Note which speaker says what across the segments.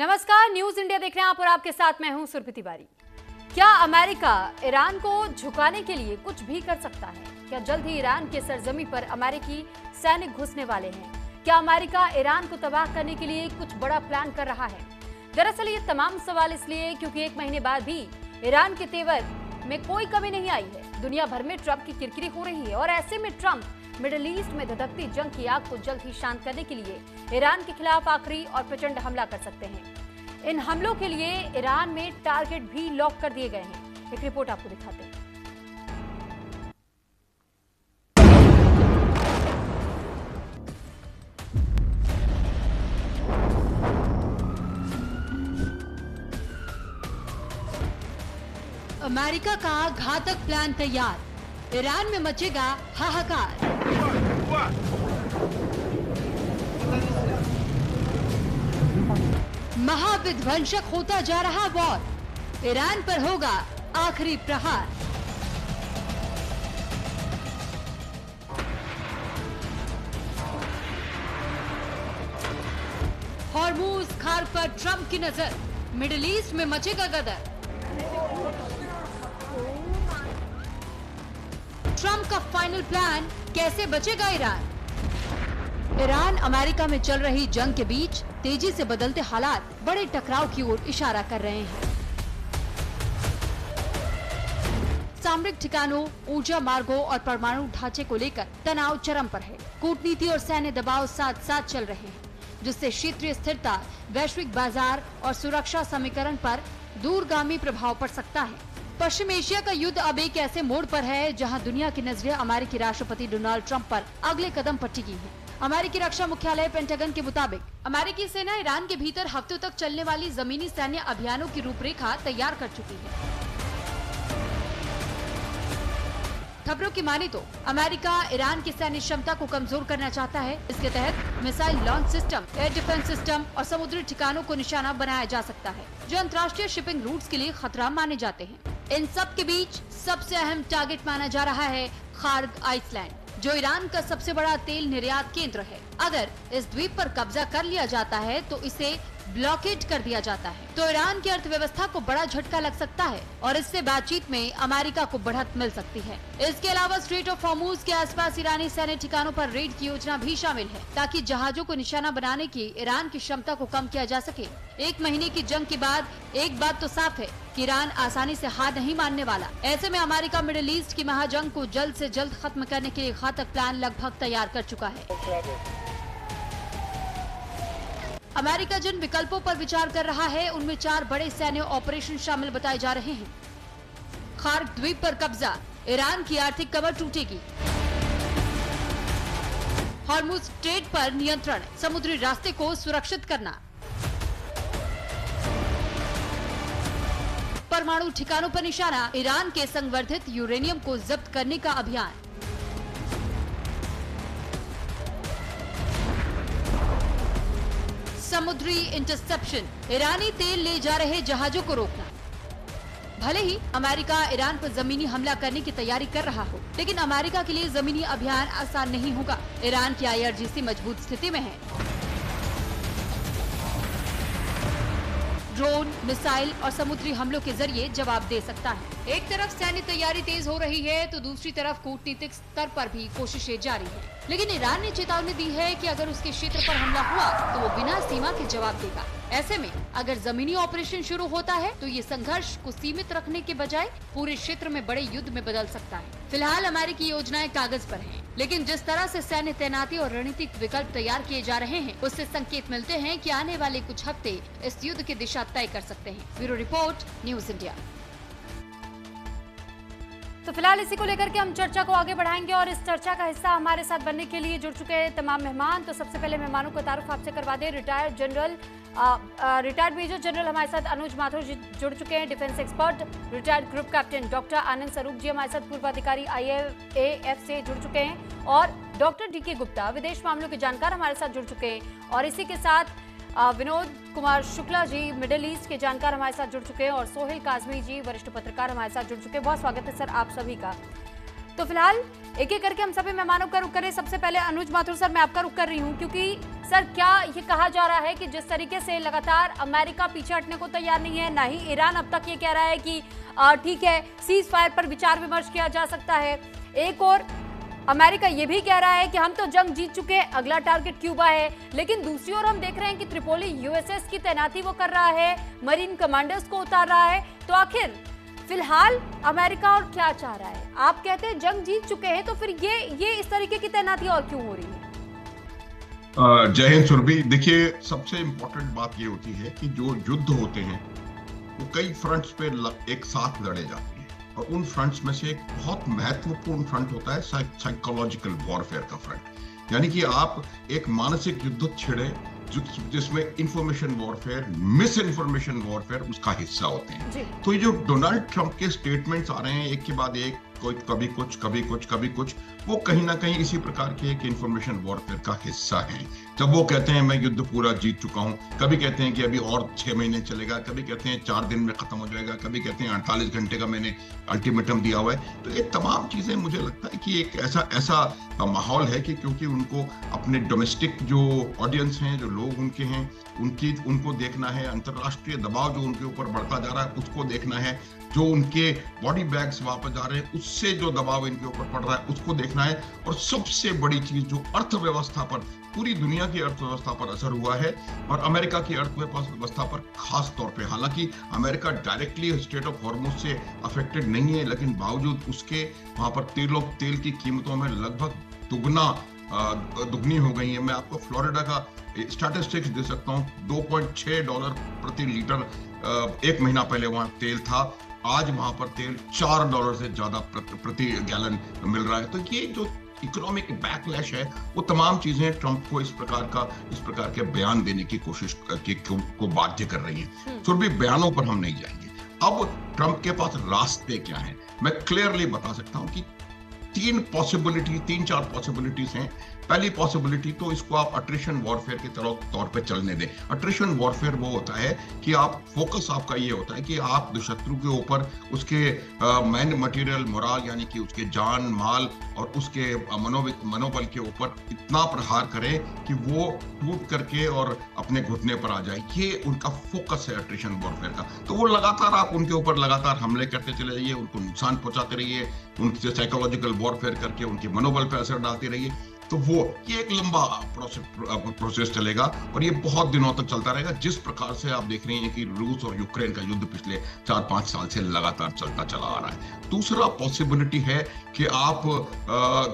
Speaker 1: नमस्कार, news India देख रहे हैं आप और आपके साथ मैं हूं सुरभि तिवारी। क्या अमेरिका ईरान को झुकाने के लिए कुछ भी कर सकता है? क्या जल्द ही ईरान के सरजमी पर अमेरिकी सैनिक घुसने वाले हैं? क्या अमेरिका ईरान को तबाह करने के लिए कुछ बड़ा प्लान कर रहा है? दरअसल ये तमाम सवाल इसलिए क्योंकि एक महीने बाद भी ईरान के तेवर में कोई कमी नहीं आई है। दुनिया भर में ट्रंप की किरकिरी हो रही है और ऐसे में ट्रंप मिडिल ईस्ट में धधकती जंग की आग को जल्द ही शांत करने के लिए ईरान के खिलाफ आखिरी और प्रचंड हमला कर सकते हैं। इन हमलों के लिए ईरान में टारगेट भी लॉक कर दिए गए हैं। एक रिपोर्ट आपको दिखाते हैं।
Speaker 2: अमेरिका का घातक प्लान तैयार, ईरान में मचेगा हाहाकार। महाविध्वंसक होता जा रहा वॉर, ईरान पर होगा आखिरी प्रहार। हॉर्मुज खार पर ट्रंप की नजर, मिडिल ईस्ट में मचेगा गदर। ट्रंप का फाइनल प्लान, कैसे बचेगा ईरान? ईरान अमेरिका में चल रही जंग के बीच तेजी से बदलते हालात बड़े टकराव की ओर इशारा कर रहे हैं। सामरिक ठिकानों, ऊर्जा मार्गों और परमाणु ढांचे को लेकर तनाव चरम पर है। कूटनीति और सैन्य दबाव साथ साथ चल रहे हैं, जिससे क्षेत्रीय स्थिरता, वैश्विक बाजार और सुरक्षा समीकरण पर दूरगामी प्रभाव पड़ सकता है। पश्चिम एशिया का युद्ध अब एक ऐसे मोड़ पर है जहां दुनिया की नजरें अमेरिकी राष्ट्रपति डोनाल्ड ट्रंप पर अगले कदम पर टिकी हैं। अमेरिकी रक्षा मुख्यालय पेंटागन के मुताबिक अमेरिकी सेना ईरान के भीतर हफ्तों तक चलने वाली जमीनी सैन्य अभियानों की रूपरेखा तैयार कर चुकी है। खबरों की माने तो अमेरिका ईरान की सैन्य क्षमता को कमजोर करना चाहता है। इसके तहत missile launch system, air defence system और समुद्री ठिकानों को निशाना बनाया जा सकता है, जो अंतर्राष्ट्रीय शिपिंग रूट्स के लिए खतरा माने जाते हैं। इन सब के बीच सबसे अहम टारगेट माना जा रहा है खार्ग आइसलैंड, जो ईरान का सबसे बड़ा तेल निर्यात केंद्र है। अगर इस द्वीप पर कब्जा कर लिया जाता है तो इसे ब्लॉकेट कर दिया जाता है, तो ईरान की अर्थव्यवस्था को बड़ा झटका लग सकता है और इससे बातचीत में अमेरिका को बढ़त मिल सकती है। इसके अलावा स्ट्रेट ऑफ हॉर्मुज के आसपास ईरानी सैन्य ठिकानों पर रेड की योजना भी शामिल है, ताकि जहाजों को निशाना बनाने की ईरान की क्षमता को कम किया जा सके। एक महीने की जंग के बाद एक बात तो साफ है कि ईरान आसानी से हार नहीं मानने वाला। ऐसे में अमेरिका मिडिल ईस्ट की महाजंग को जल्द से जल्द खत्म करने के लिए घातक प्लान लगभग तैयार कर चुका है। अमेरिका जिन विकल्पों पर विचार कर रहा है उनमें 4 बड़े सैन्य ऑपरेशन शामिल बताए जा रहे हैं। खार्ग द्वीप पर कब्जा, ईरान की आर्थिक कमर टूटेगी। हॉर्मुज स्ट्रेट पर नियंत्रण, समुद्री रास्ते को सुरक्षित करना। परमाणु ठिकानों पर निशाना, ईरान के संवर्धित यूरेनियम को जब्त करने का अभियान। समुद्री इंटरसेप्शन, ईरानी तेल ले जा रहे जहाजों को रोकना। भले ही अमेरिका ईरान पर जमीनी हमला करने की तैयारी कर रहा हो, लेकिन अमेरिका के लिए जमीनी अभियान आसान नहीं होगा। ईरान की IRGC मजबूत स्थिति में है। ड्रोन, मिसाइल और समुद्री हमलों के जरिए जवाब दे सकता है। एक तरफ सैन्य तैयारी तेज हो रही है तो दूसरी तरफ कूटनीतिक स्तर पर भी कोशिशें जारी है। लेकिन ईरान ने चेतावनी दी है कि अगर उसके क्षेत्र पर हमला हुआ तो वो बिना सीमा के जवाब देगा। ऐसे में अगर जमीनी ऑपरेशन शुरू होता है तो ये संघर्ष को सीमित रखने के बजाय पूरे क्षेत्र में बड़े युद्ध में बदल सकता है। फिलहाल अमेरिकी योजनाएं कागज पर हैं, लेकिन जिस तरह से सैन्य तैनाती और रणनीतिक विकल्प तैयार किए जा रहे हैं, उससे संकेत मिलते हैं कि आने वाले कुछ हफ्ते इस युद्ध की दिशा तय कर सकते हैं। Bureau report, news India.
Speaker 1: तो फिलहाल इसी को लेकर के हम चर्चा को आगे बढ़ाएंगे और इस चर्चा का हिस्सा हमारे साथ बनने के लिए जुड़ चुके हैं तमाम मेहमान। तो सबसे पहले मेहमानों का तारुफ आपसे करवा दें। रिटायर्ड मेजर जनरल हमारे साथ अनुज माथुर जी जुड़ चुके हैं, defence expert, retired group captain doctor Anand Swaroop ji हमारे साथ पूर्व अधिकारी IAF से जुड़ चुके हैं और डॉक्टर DK गुप्ता विदेश मामलों के जानकार हमारे साथ जुड़ चुके हैं और इसी के साथ विनोद कुमार शुक्ला जी मिडिल ईस्ट के जानकार हमारे साथ जुड़ चुके हैं और सोहेल काजमी जी वरिष्ठ पत्रकार हमारे साथ जुड़ चुके हैं। बहुत स्वागत है सर आप सभी का। तो फिलहाल एक एक करके हम सभी मेहमानों का रुख करें। सबसे पहले अनुज माथुर सर, मैं आपका रुख कर रही हूँ क्योंकि सर, क्या ये कहा जा रहा है कि जिस तरीके से लगातार अमेरिका पीछे हटने को तैयार नहीं है, ना ही ईरान अब तक ये कह रहा है कि ठीक है, सीज फायर पर विचार विमर्श किया जा सकता है, एक और अमेरिका ये भी कह रहा है कि हम तो जंग जीत चुके हैं, अगला टारगेट क्यूबा है, लेकिन दूसरी ओर हम देख रहे हैं कि त्रिपोली यूएसएस की तैनाती वो कर रहा है, मरीन कमांडर्स को उतार रहा है। तो आखिर फिलहाल अमेरिका और क्या चाह रहा है? आप कहते हैं जंग जीत चुके हैं, तो फिर ये इस तरीके की तैनाती और क्यों हो रही है?
Speaker 3: जय हिंद सुरभि। देखिए, सबसे इम्पोर्टेंट बात ये होती है कि जो युद्ध होते हैं वो कई फ्रंट्स पे एक साथ लड़े जाते हैं, और उन फ्रंट्स में से एक बहुत महत्वपूर्ण फ्रंट होता है साइकोलॉजिकल वॉरफेयर का फ्रंट। यानी कि आप एक मानसिक युद्ध छिड़े जिसमें information warfare, miss information warfare उसका हिस्सा होते हैं। तो ये जो डोनाल्ड ट्रंप के स्टेटमेंट्स आ रहे हैं एक के बाद एक, कोई कभी कुछ कभी कुछ कभी कुछ, वो कहीं ना कहीं इसी प्रकार के एक इंफॉर्मेशन वॉरफेयर का हिस्सा है। जब वो कहते हैं मैं युद्ध पूरा जीत चुका हूं, कभी कहते हैं कि अभी और 6 महीने चलेगा, कभी कहते हैं 4 दिन में खत्म हो जाएगा, कभी कहते हैं 48 घंटे का मैंने अल्टीमेटम दिया हुआ है। तो ये तमाम चीजें मुझे लगता है कि एक ऐसा माहौल है कि क्योंकि उनको अपने डोमेस्टिक जो ऑडियंस हैं, जो लोग उनके हैं, उनको देखना है, अंतरराष्ट्रीय दबाव जो उनके ऊपर बढ़ता जा रहा है उसको देखना है, जो उनके बॉडी बैग्स वापस जा रहे हैं उससे जो दबाव इनके ऊपर पड़ रहा है उसको देखना है, और सबसे बड़ी चीज जो अर्थव्यवस्था पर, पूरी दुनिया की अर्थव्यवस्था पर असर हुआ है और अमेरिका की अर्थव्यवस्था पर खास तौर पे। हालांकि America directly state of Hormuz से अफेक्टेड नहीं है, लेकिन बावजूद उसके वहां पर तेल की कीमतों में लगभग दुगनी हो गई है। मैं आपको फ्लोरिडा का स्टैटिस्टिक्स दे सकता हूँ, $2.6 प्रति लीटर एक महीना पहले वहां तेल था, आज वहां पर तेल $4 से ज्यादा प्रति गैलन मिल रहा है। तो ये जो इकोनॉमिक बैकलैश है, वो तमाम चीजें ट्रंप को इस प्रकार के बयान देने की कोशिश को बाध्य कर रही है। तो भी बयानों पर हम नहीं जाएंगे। अब ट्रंप के पास रास्ते क्या हैं, मैं क्लियरली बता सकता हूं कि 3-4 पॉसिबिलिटीज हैं। पहली पॉसिबिलिटी तो इसको आप अट्रिशन वॉरफेयर के तौर पे चलने दें। अट्रिशन वॉरफेयर वो होता है कि आप फोकस आपका ये होता है कि आप शत्रु के ऊपर उसके मैन मटेरियल मोरल, यानी कि उसके जान माल और उसके मनोबल के ऊपर इतना प्रहार करें कि वो टूट करके और अपने घुटने पर आ जाए। ये उनका फोकस है अट्रिशन वॉरफेयर का। तो वो लगातार आप उनके ऊपर लगातार हमले करते चले जाइए, उनको नुकसान पहुंचाते रहिए, उनसे साइकोलॉजिकल वॉरफेयर करके उनके मनोबल पर असर डालते रहिए। तो ये एक लंबा प्रोसेस चलेगा और ये बहुत दिनों तक चलता रहेगा, जिस प्रकार से आप देख रहे हैं कि रूस और यूक्रेन का युद्ध पिछले 4-5 साल से लगातार चलता चला आ रहा है। दूसरा पॉसिबिलिटी है कि आप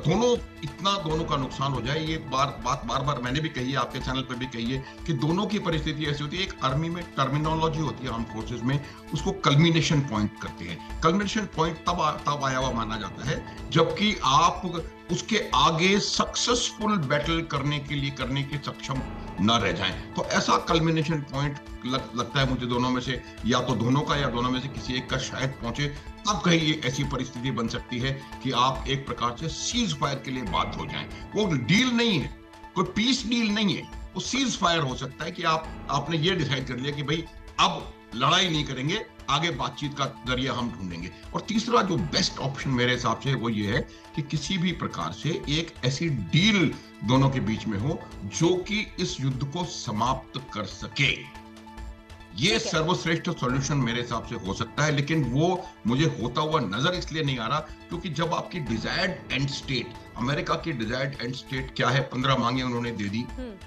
Speaker 3: दोनों का नुकसान हो जाए। ये बात बार मैंने भी कही है, आपके चैनल पे भी कही है कि दोनों की परिस्थिति ऐसी होती है। एक आर्मी में टर्मिनोलॉजी होती है, आर्म फोर्सेस में, उसको कल्मिनेशन पॉइंट करते हैं। कल्मिनेशन पॉइंट तब आया हुआ माना जाता है जबकि आप उसके आगे सक्सेसफुल बैटल करने के सक्षम न रह जाएं। तो ऐसा कल्मिनेशन पॉइंट लगता है मुझे दोनों में से, या तो दोनों का या दोनों में से किसी एक का शायद पहुंचे, तब कहीं ये ऐसी परिस्थिति बन सकती है कि आप एक प्रकार से सीज फायर के लिए बाध्य हो जाएं। वो डील नहीं है, कोई पीस डील नहीं है, वो सीज फायर हो सकता है कि आपने ये डिसाइड कर लिया कि भाई अब लड़ाई नहीं करेंगे, आगे बातचीत का जरिया हम ढूंढेंगे। और तीसरा जो बेस्ट ऑप्शन मेरे हिसाब से वो ये है कि किसी भी प्रकार से एक ऐसी डील दोनों के बीच में हो जो कि इस युद्ध को समाप्त कर सके। ये सर्वश्रेष्ठ सॉल्यूशन मेरे हिसाब से हो सकता है, लेकिन वो मुझे होता हुआ नजर इसलिए नहीं आ रहा क्योंकि जब आपकी डिजायर्ड एंड स्टेट, अमेरिका की डिजायर्ड एंड स्टेट क्या है, 15 मांगे उन्होंने दे दी,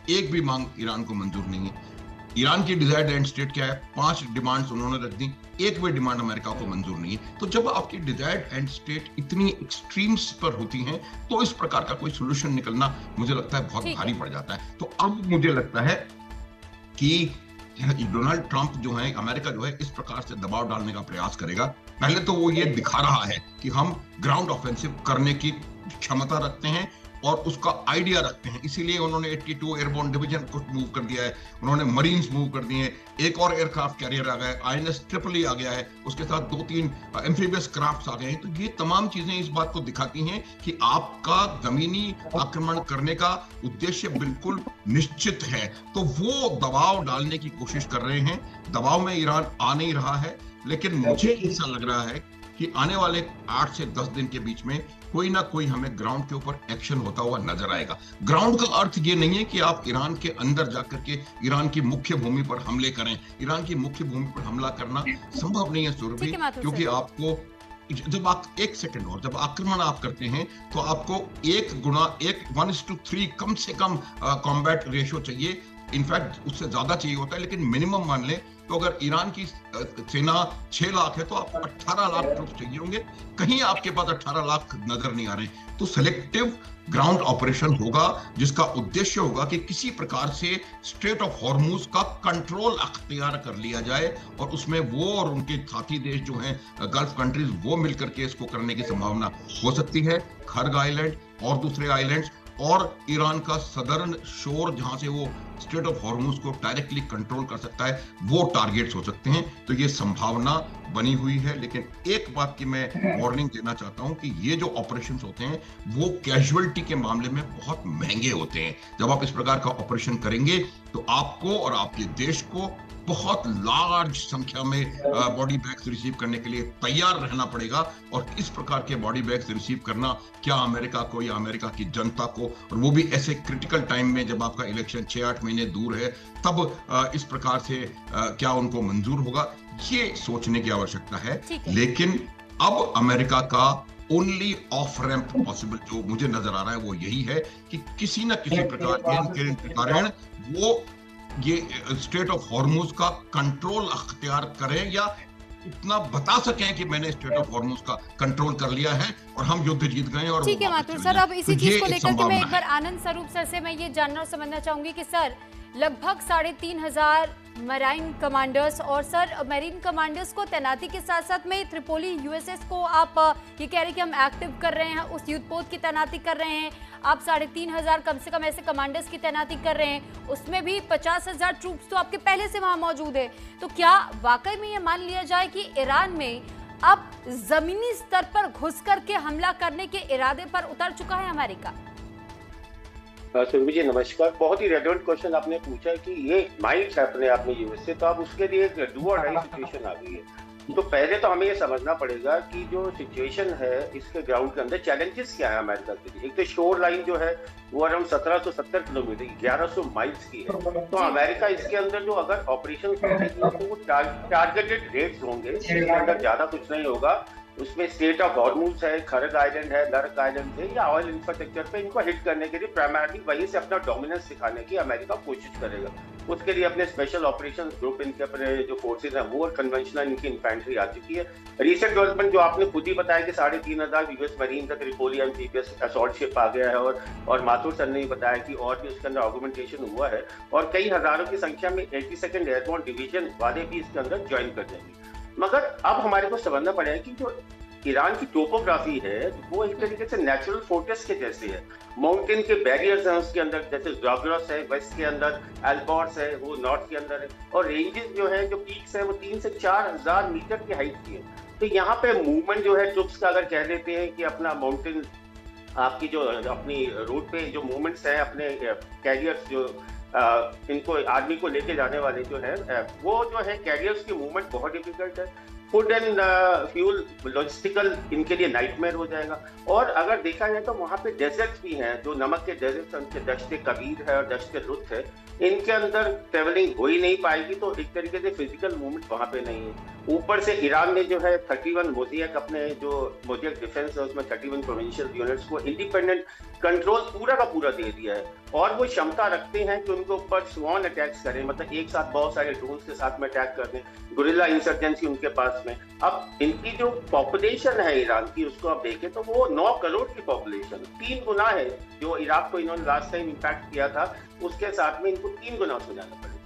Speaker 3: एक भी मांग ईरान को मंजूर नहीं है। ईरान की डिजायर्ड एंड स्टेट क्या है, 5 डिमांड्स उन्होंने रख दी, एक भी डिमांड अमेरिका को मंजूर नहीं है। तो जब आपकी डिजायर्ड एंड स्टेट इतनी एक्सट्रीम्स पर होती हैं तो इस प्रकार का कोई सोल्यूशन निकलना मुझे लगता है बहुत भारी पड़ जाता है। तो अब मुझे लगता है कि डोनाल्ड ट्रंप जो है, अमेरिका जो है, इस प्रकार से दबाव डालने का प्रयास करेगा। पहले तो वो ये दिखा रहा है कि हम ग्राउंड ऑफेंसिव करने की क्षमता रखते हैं और उसका आइडिया रखते हैं, इसीलिए उन्होंने 82 एयरबोर्न डिवीजन को मूव कर दिया है, उन्होंने मरीन्स मूव कर दिए हैं, एक और एयरक्राफ्ट कैरियर आ गया है, INS ट्रिपल आ गया है, उसके साथ 2-3 एम्फीबियस क्राफ्ट्स आ गए हैं। तो ये तमाम चीजें इस बात को दिखाती हैं कि आपका जमीनी आक्रमण करने का उद्देश्य बिल्कुल निश्चित है। तो वो दबाव डालने की कोशिश कर रहे हैं। दबाव में ईरान आ नहीं रहा है, लेकिन मुझे ऐसा लग रहा है कि आने वाले 8 से 10 दिन के बीच में कोई ना कोई हमें ग्राउंड के ऊपर एक्शन होता हुआ नजर आएगा। ग्राउंड का अर्थ ये नहीं है कि आप ईरान के अंदर जाकर के ईरान की मुख्य भूमि पर हमले करें। ईरान की मुख्य भूमि पर हमला करना संभव नहीं है सुरभि, क्योंकि आपको जब आप एक सेकंड और जब आक्रमण आप करते हैं तो आपको 1:3 कम से कम कॉम्बैट रेशियो चाहिए। इनफैक्ट उससे ज्यादा चाहिए होता है, लेकिन मिनिमम मान लें तो अगर ईरान की सेना 6 लाख है तो आपको 18 लाख ट्रूप चाहिए होंगे। कहीं आपके पास 18 लाख नजर नहीं आ रहे। तो सिलेक्टिव ग्राउंड ऑपरेशन होगा जिसका उद्देश्य होगा कि किसी प्रकार से स्ट्रेट ऑफ हॉर्मुज का कंट्रोल अख्तियार कर लिया जाए, और उसमें वो और उनके साथी देश जो हैं गल्फ कंट्रीज वो मिलकर के इसको करने की संभावना हो सकती है। खर्ग आइलैंड और दूसरे आइलैंड्स और ईरान का सदर्न शोर जहां से वो स्ट्रेट ऑफ हॉर्मुज को डायरेक्टली कंट्रोल कर सकता है, वो टारगेट्स हो सकते हैं। तो ये संभावना बनी हुई है। लेकिन एक बात की मैं वार्निंग देना चाहता हूं कि ये जो ऑपरेशंस होते हैं वो कैजुअलिटी के मामले में बहुत महंगे होते हैं। जब आप इस प्रकार का ऑपरेशन करेंगे तो आपको और आपके देश को बहुत लार्ज संख्या में बॉडी बैग्स रिसीव करने के लिए तैयार रहना पड़ेगा। और इस प्रकार के बॉडी बैग्स रिसीव करना क्या अमेरिका को या अमेरिका की जनता को, और वो भी ऐसे क्रिटिकल टाइम में जब आपका इलेक्शन 6-8 महीने दूर है, तब इस प्रकार से क्या उनको मंजूर होगा, ये सोचने की आवश्यकता है। लेकिन अब अमेरिका का ओनली ऑफ रैंप पॉसिबल जो मुझे नजर आ रहा है वो यही है कि किसी न किसी प्रकार के कारण वो ये स्ट्रेट ऑफ हॉर्मुज का कंट्रोल अख्तियार करें, या इतना बता सकें कि मैंने स्ट्रेट ऑफ हॉर्मुज का कंट्रोल कर लिया है और हम युद्ध जीत गए। और
Speaker 1: ठीक है माथुर सर, अब इसी चीज को लेकर के मैं एक बार आनंद स्वरूप सर से मैं ये जानना और समझना चाहूंगी कि सर लगभग 3,500 मराइन कमांडर्स और सर मेरीन कमांडर्स को तैनाती के साथ साथ में त्रिपोली यूएसएस को आप ये कह रहे हैं कि हम एक्टिव कर रहे हैं, उस युद्धपोत की तैनाती कर रहे हैं। आप 3,500 कम से कम ऐसे कमांडर्स की तैनाती कर रहे हैं, उसमें भी 50,000 ट्रूप्स तो आपके पहले से वहां मौजूद है। तो क्या वाकई में ये मान लिया जाए कि ईरान में अब जमीनी स्तर पर घुस करके हमला करने के इरादे पर उतर चुका है अमेरिका?
Speaker 4: सुरभि जी नमस्कार। बहुत ही रेलेवेंट क्वेश्चन आपने पूछा कि ये माइल्स है अपने आप में यूएस से, तो अब उसके लिए एक डू और डाई सिचुएशन आ गई है। तो पहले तो हमें ये समझना पड़ेगा कि जो सिचुएशन है इसके ग्राउंड के अंदर चैलेंजेस क्या है अमेरिका के लिए। एक तो शोर लाइन जो है वो अराउंड 1770 किलोमीटर 1100 माइल्स की है। तो अमेरिका इसके अंदर जो अगर ऑपरेशन करेगी तो वो टारगेटेड रेड्स होंगे, इसके अंदर ज्यादा कुछ नहीं होगा। उसमें स्टेट ऑफ हॉर्मुज है, खर्ग आइलैंड है, लर्क आइलैंड है, या ऑयल इंफ्रास्ट्रक्चर पे इनको हिट करने के लिए प्राइमरली वहीं से अपना डोमिनेंस दिखाने की अमेरिका कोशिश करेगा। उसके लिए अपने स्पेशल ऑपरेशन ग्रुप, इनके अपने जो फोर्सेज हैं वो, और कन्वेंशनल इनकी इन्फेंट्री आ चुकी है। रिसेंट डेवलपमेंट जो आपने खुद ही बताया कि 3,500 यूएस मरीन का त्रिपोली एम्फीबियस असॉल्ट शिप आ गया है, और माथुर सर ने बताया कि और भी उसके अंदर ऑगमेंटेशन हुआ है, और कई हजारों की संख्या में 82nd एयरबोर्न डिवीजन वाले भी इसके अंदर ज्वाइन कर जाएंगे। मगर अब हमारे को समझना पड़ेगा कि जो ईरान की टोपोग्राफी है वो एक तरीके से नेचुरल फोर्ट्रेस के जैसे है। माउंटेन के बैरियर्स हैं उसके अंदर, जैसे ज़ाग्रस है वेस्ट के अंदर, एल्बर्ट्स है वो नॉर्थ के अंदर है, और रेंजेस जो है, जो पीक्स है वो 3 से 4,000 मीटर की हाइट की है। तो यहाँ पे मूवमेंट जो है ट्रुप्स का, अगर कह लेते हैं कि अपना माउंटेन आपकी जो अपनी रूट पे जो मूवमेंट्स हैं, अपने कैरियर्स जो इनको आर्मी को लेके जाने वाले जो है, वो जो है कैरियर्स की मूवमेंट बहुत डिफिकल्ट है। फूड एंड फ्यूल लॉजिस्टिकल इनके लिए नाइटमेयर हो जाएगा। और अगर देखा जाए तो वहाँ पे डेजर्ट्स भी हैं, जो नमक के डेजर्ट्स, उनके दश्त कबीर है और दश्त लुत्फ है, इनके अंदर ट्रेवलिंग हो ही नहीं पाएगी। तो एक तरीके से फिजिकल मूवमेंट वहाँ पे नहीं है। ऊपर से ईरान ने जो है 31 मोज़ेक, अपने जो मोज़ेक डिफेंस है उसमें 31 प्रोविंशियल यूनिट्स को इंडिपेंडेंट कंट्रोल पूरा का पूरा दे दिया है, और वो क्षमता रखते हैं कि उनके ऊपर स्वॉन अटैक्स करें, मतलब एक साथ बहुत सारे ड्रोन्स के साथ में अटैक कर दें, गुरिल्ला इंसर्जेंसी उनके पास में। अब इनकी जो पॉपुलेशन है ईरान की, उसको आप देखें तो वो 9 करोड़ की पॉपुलेशन, 3 गुना है जो इराक को इन्होंने लास्ट टाइम इम्पैक्ट किया था, उसके साथ में इनको 3 गुना हो जाना पड़ेगा।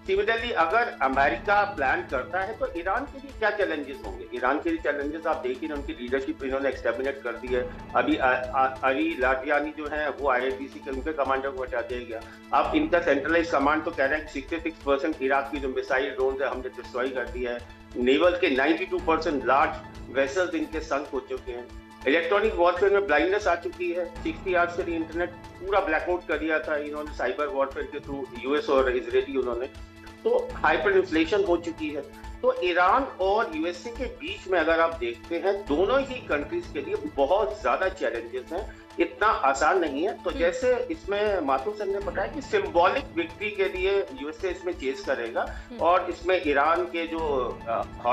Speaker 4: सिमिलरली अगर अमेरिका प्लान करता है तो ईरान के लिए क्या चैलेंजेस होंगे? ईरान के लिए चैलेंजेस आप देखिए, उनकी लीडरशिप इन्होंने एक्सटर्मिनेट कर दी है। अभी अली लाटियानी जो है वो IRGC के उनके कमांडर को हटा दिया गया। अब इनका सेंट्रलाइज कमांड तो कह रहा है कि 66% इराक की जो मिसाइल ड्रोन है हमने डिस्ट्रॉय कर दिया है। नेवल के 92% लार्ज वेसल्स इनके संक हो चुके हैं। इलेक्ट्रॉनिक वॉरफेयर में ब्लाइंडनेस आ चुकी है। 60 आवर्स के लिए इंटरनेट पूरा ब्लैकआउट कर दिया था इन्होंने साइबर वॉरफेयर के थ्रू, यूएस और इजरायली उन्होंने। तो हाइपर इन्फ्लेशन हो चुकी है। तो ईरान और यूएसए के बीच में अगर आप देखते हैं, दोनों ही कंट्रीज के लिए बहुत ज्यादा चैलेंजेस हैं, इतना आसान नहीं है। तो जैसे इसमें माथुर सर ने बताया कि सिंबॉलिक विक्ट्री के लिए यूएसए इसमें चेस करेगा, और इसमें ईरान के जो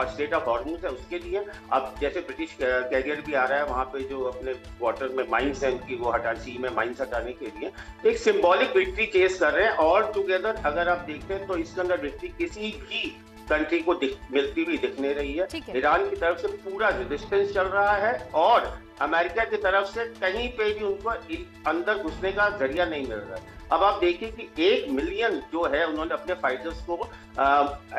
Speaker 4: स्टेट ऑफ हॉर्मुज है उसके लिए, अब जैसे ब्रिटिश कैरियर भी आ रहा है वहां पे, जो अपने वाटर में माइंस है उनकी, वो सी में माइंस हटाने के लिए, तो एक सिंबॉलिक विक्ट्री चेस कर रहे हैं। और टुगेदर अगर आप देखते हैं तो इसके अंदर विक्ट्री किसी भी कंट्री को मिलती हुई दिख नहीं रही है। ईरान की तरफ से पूरा रेजिस्टेंस चल रहा है, और अमेरिका की तरफ से कहीं पे भी उनको अंदर घुसने का जरिया नहीं मिल रहा है। अब आप देखिए कि 1 मिलियन जो है उन्होंने अपने फाइटर्स को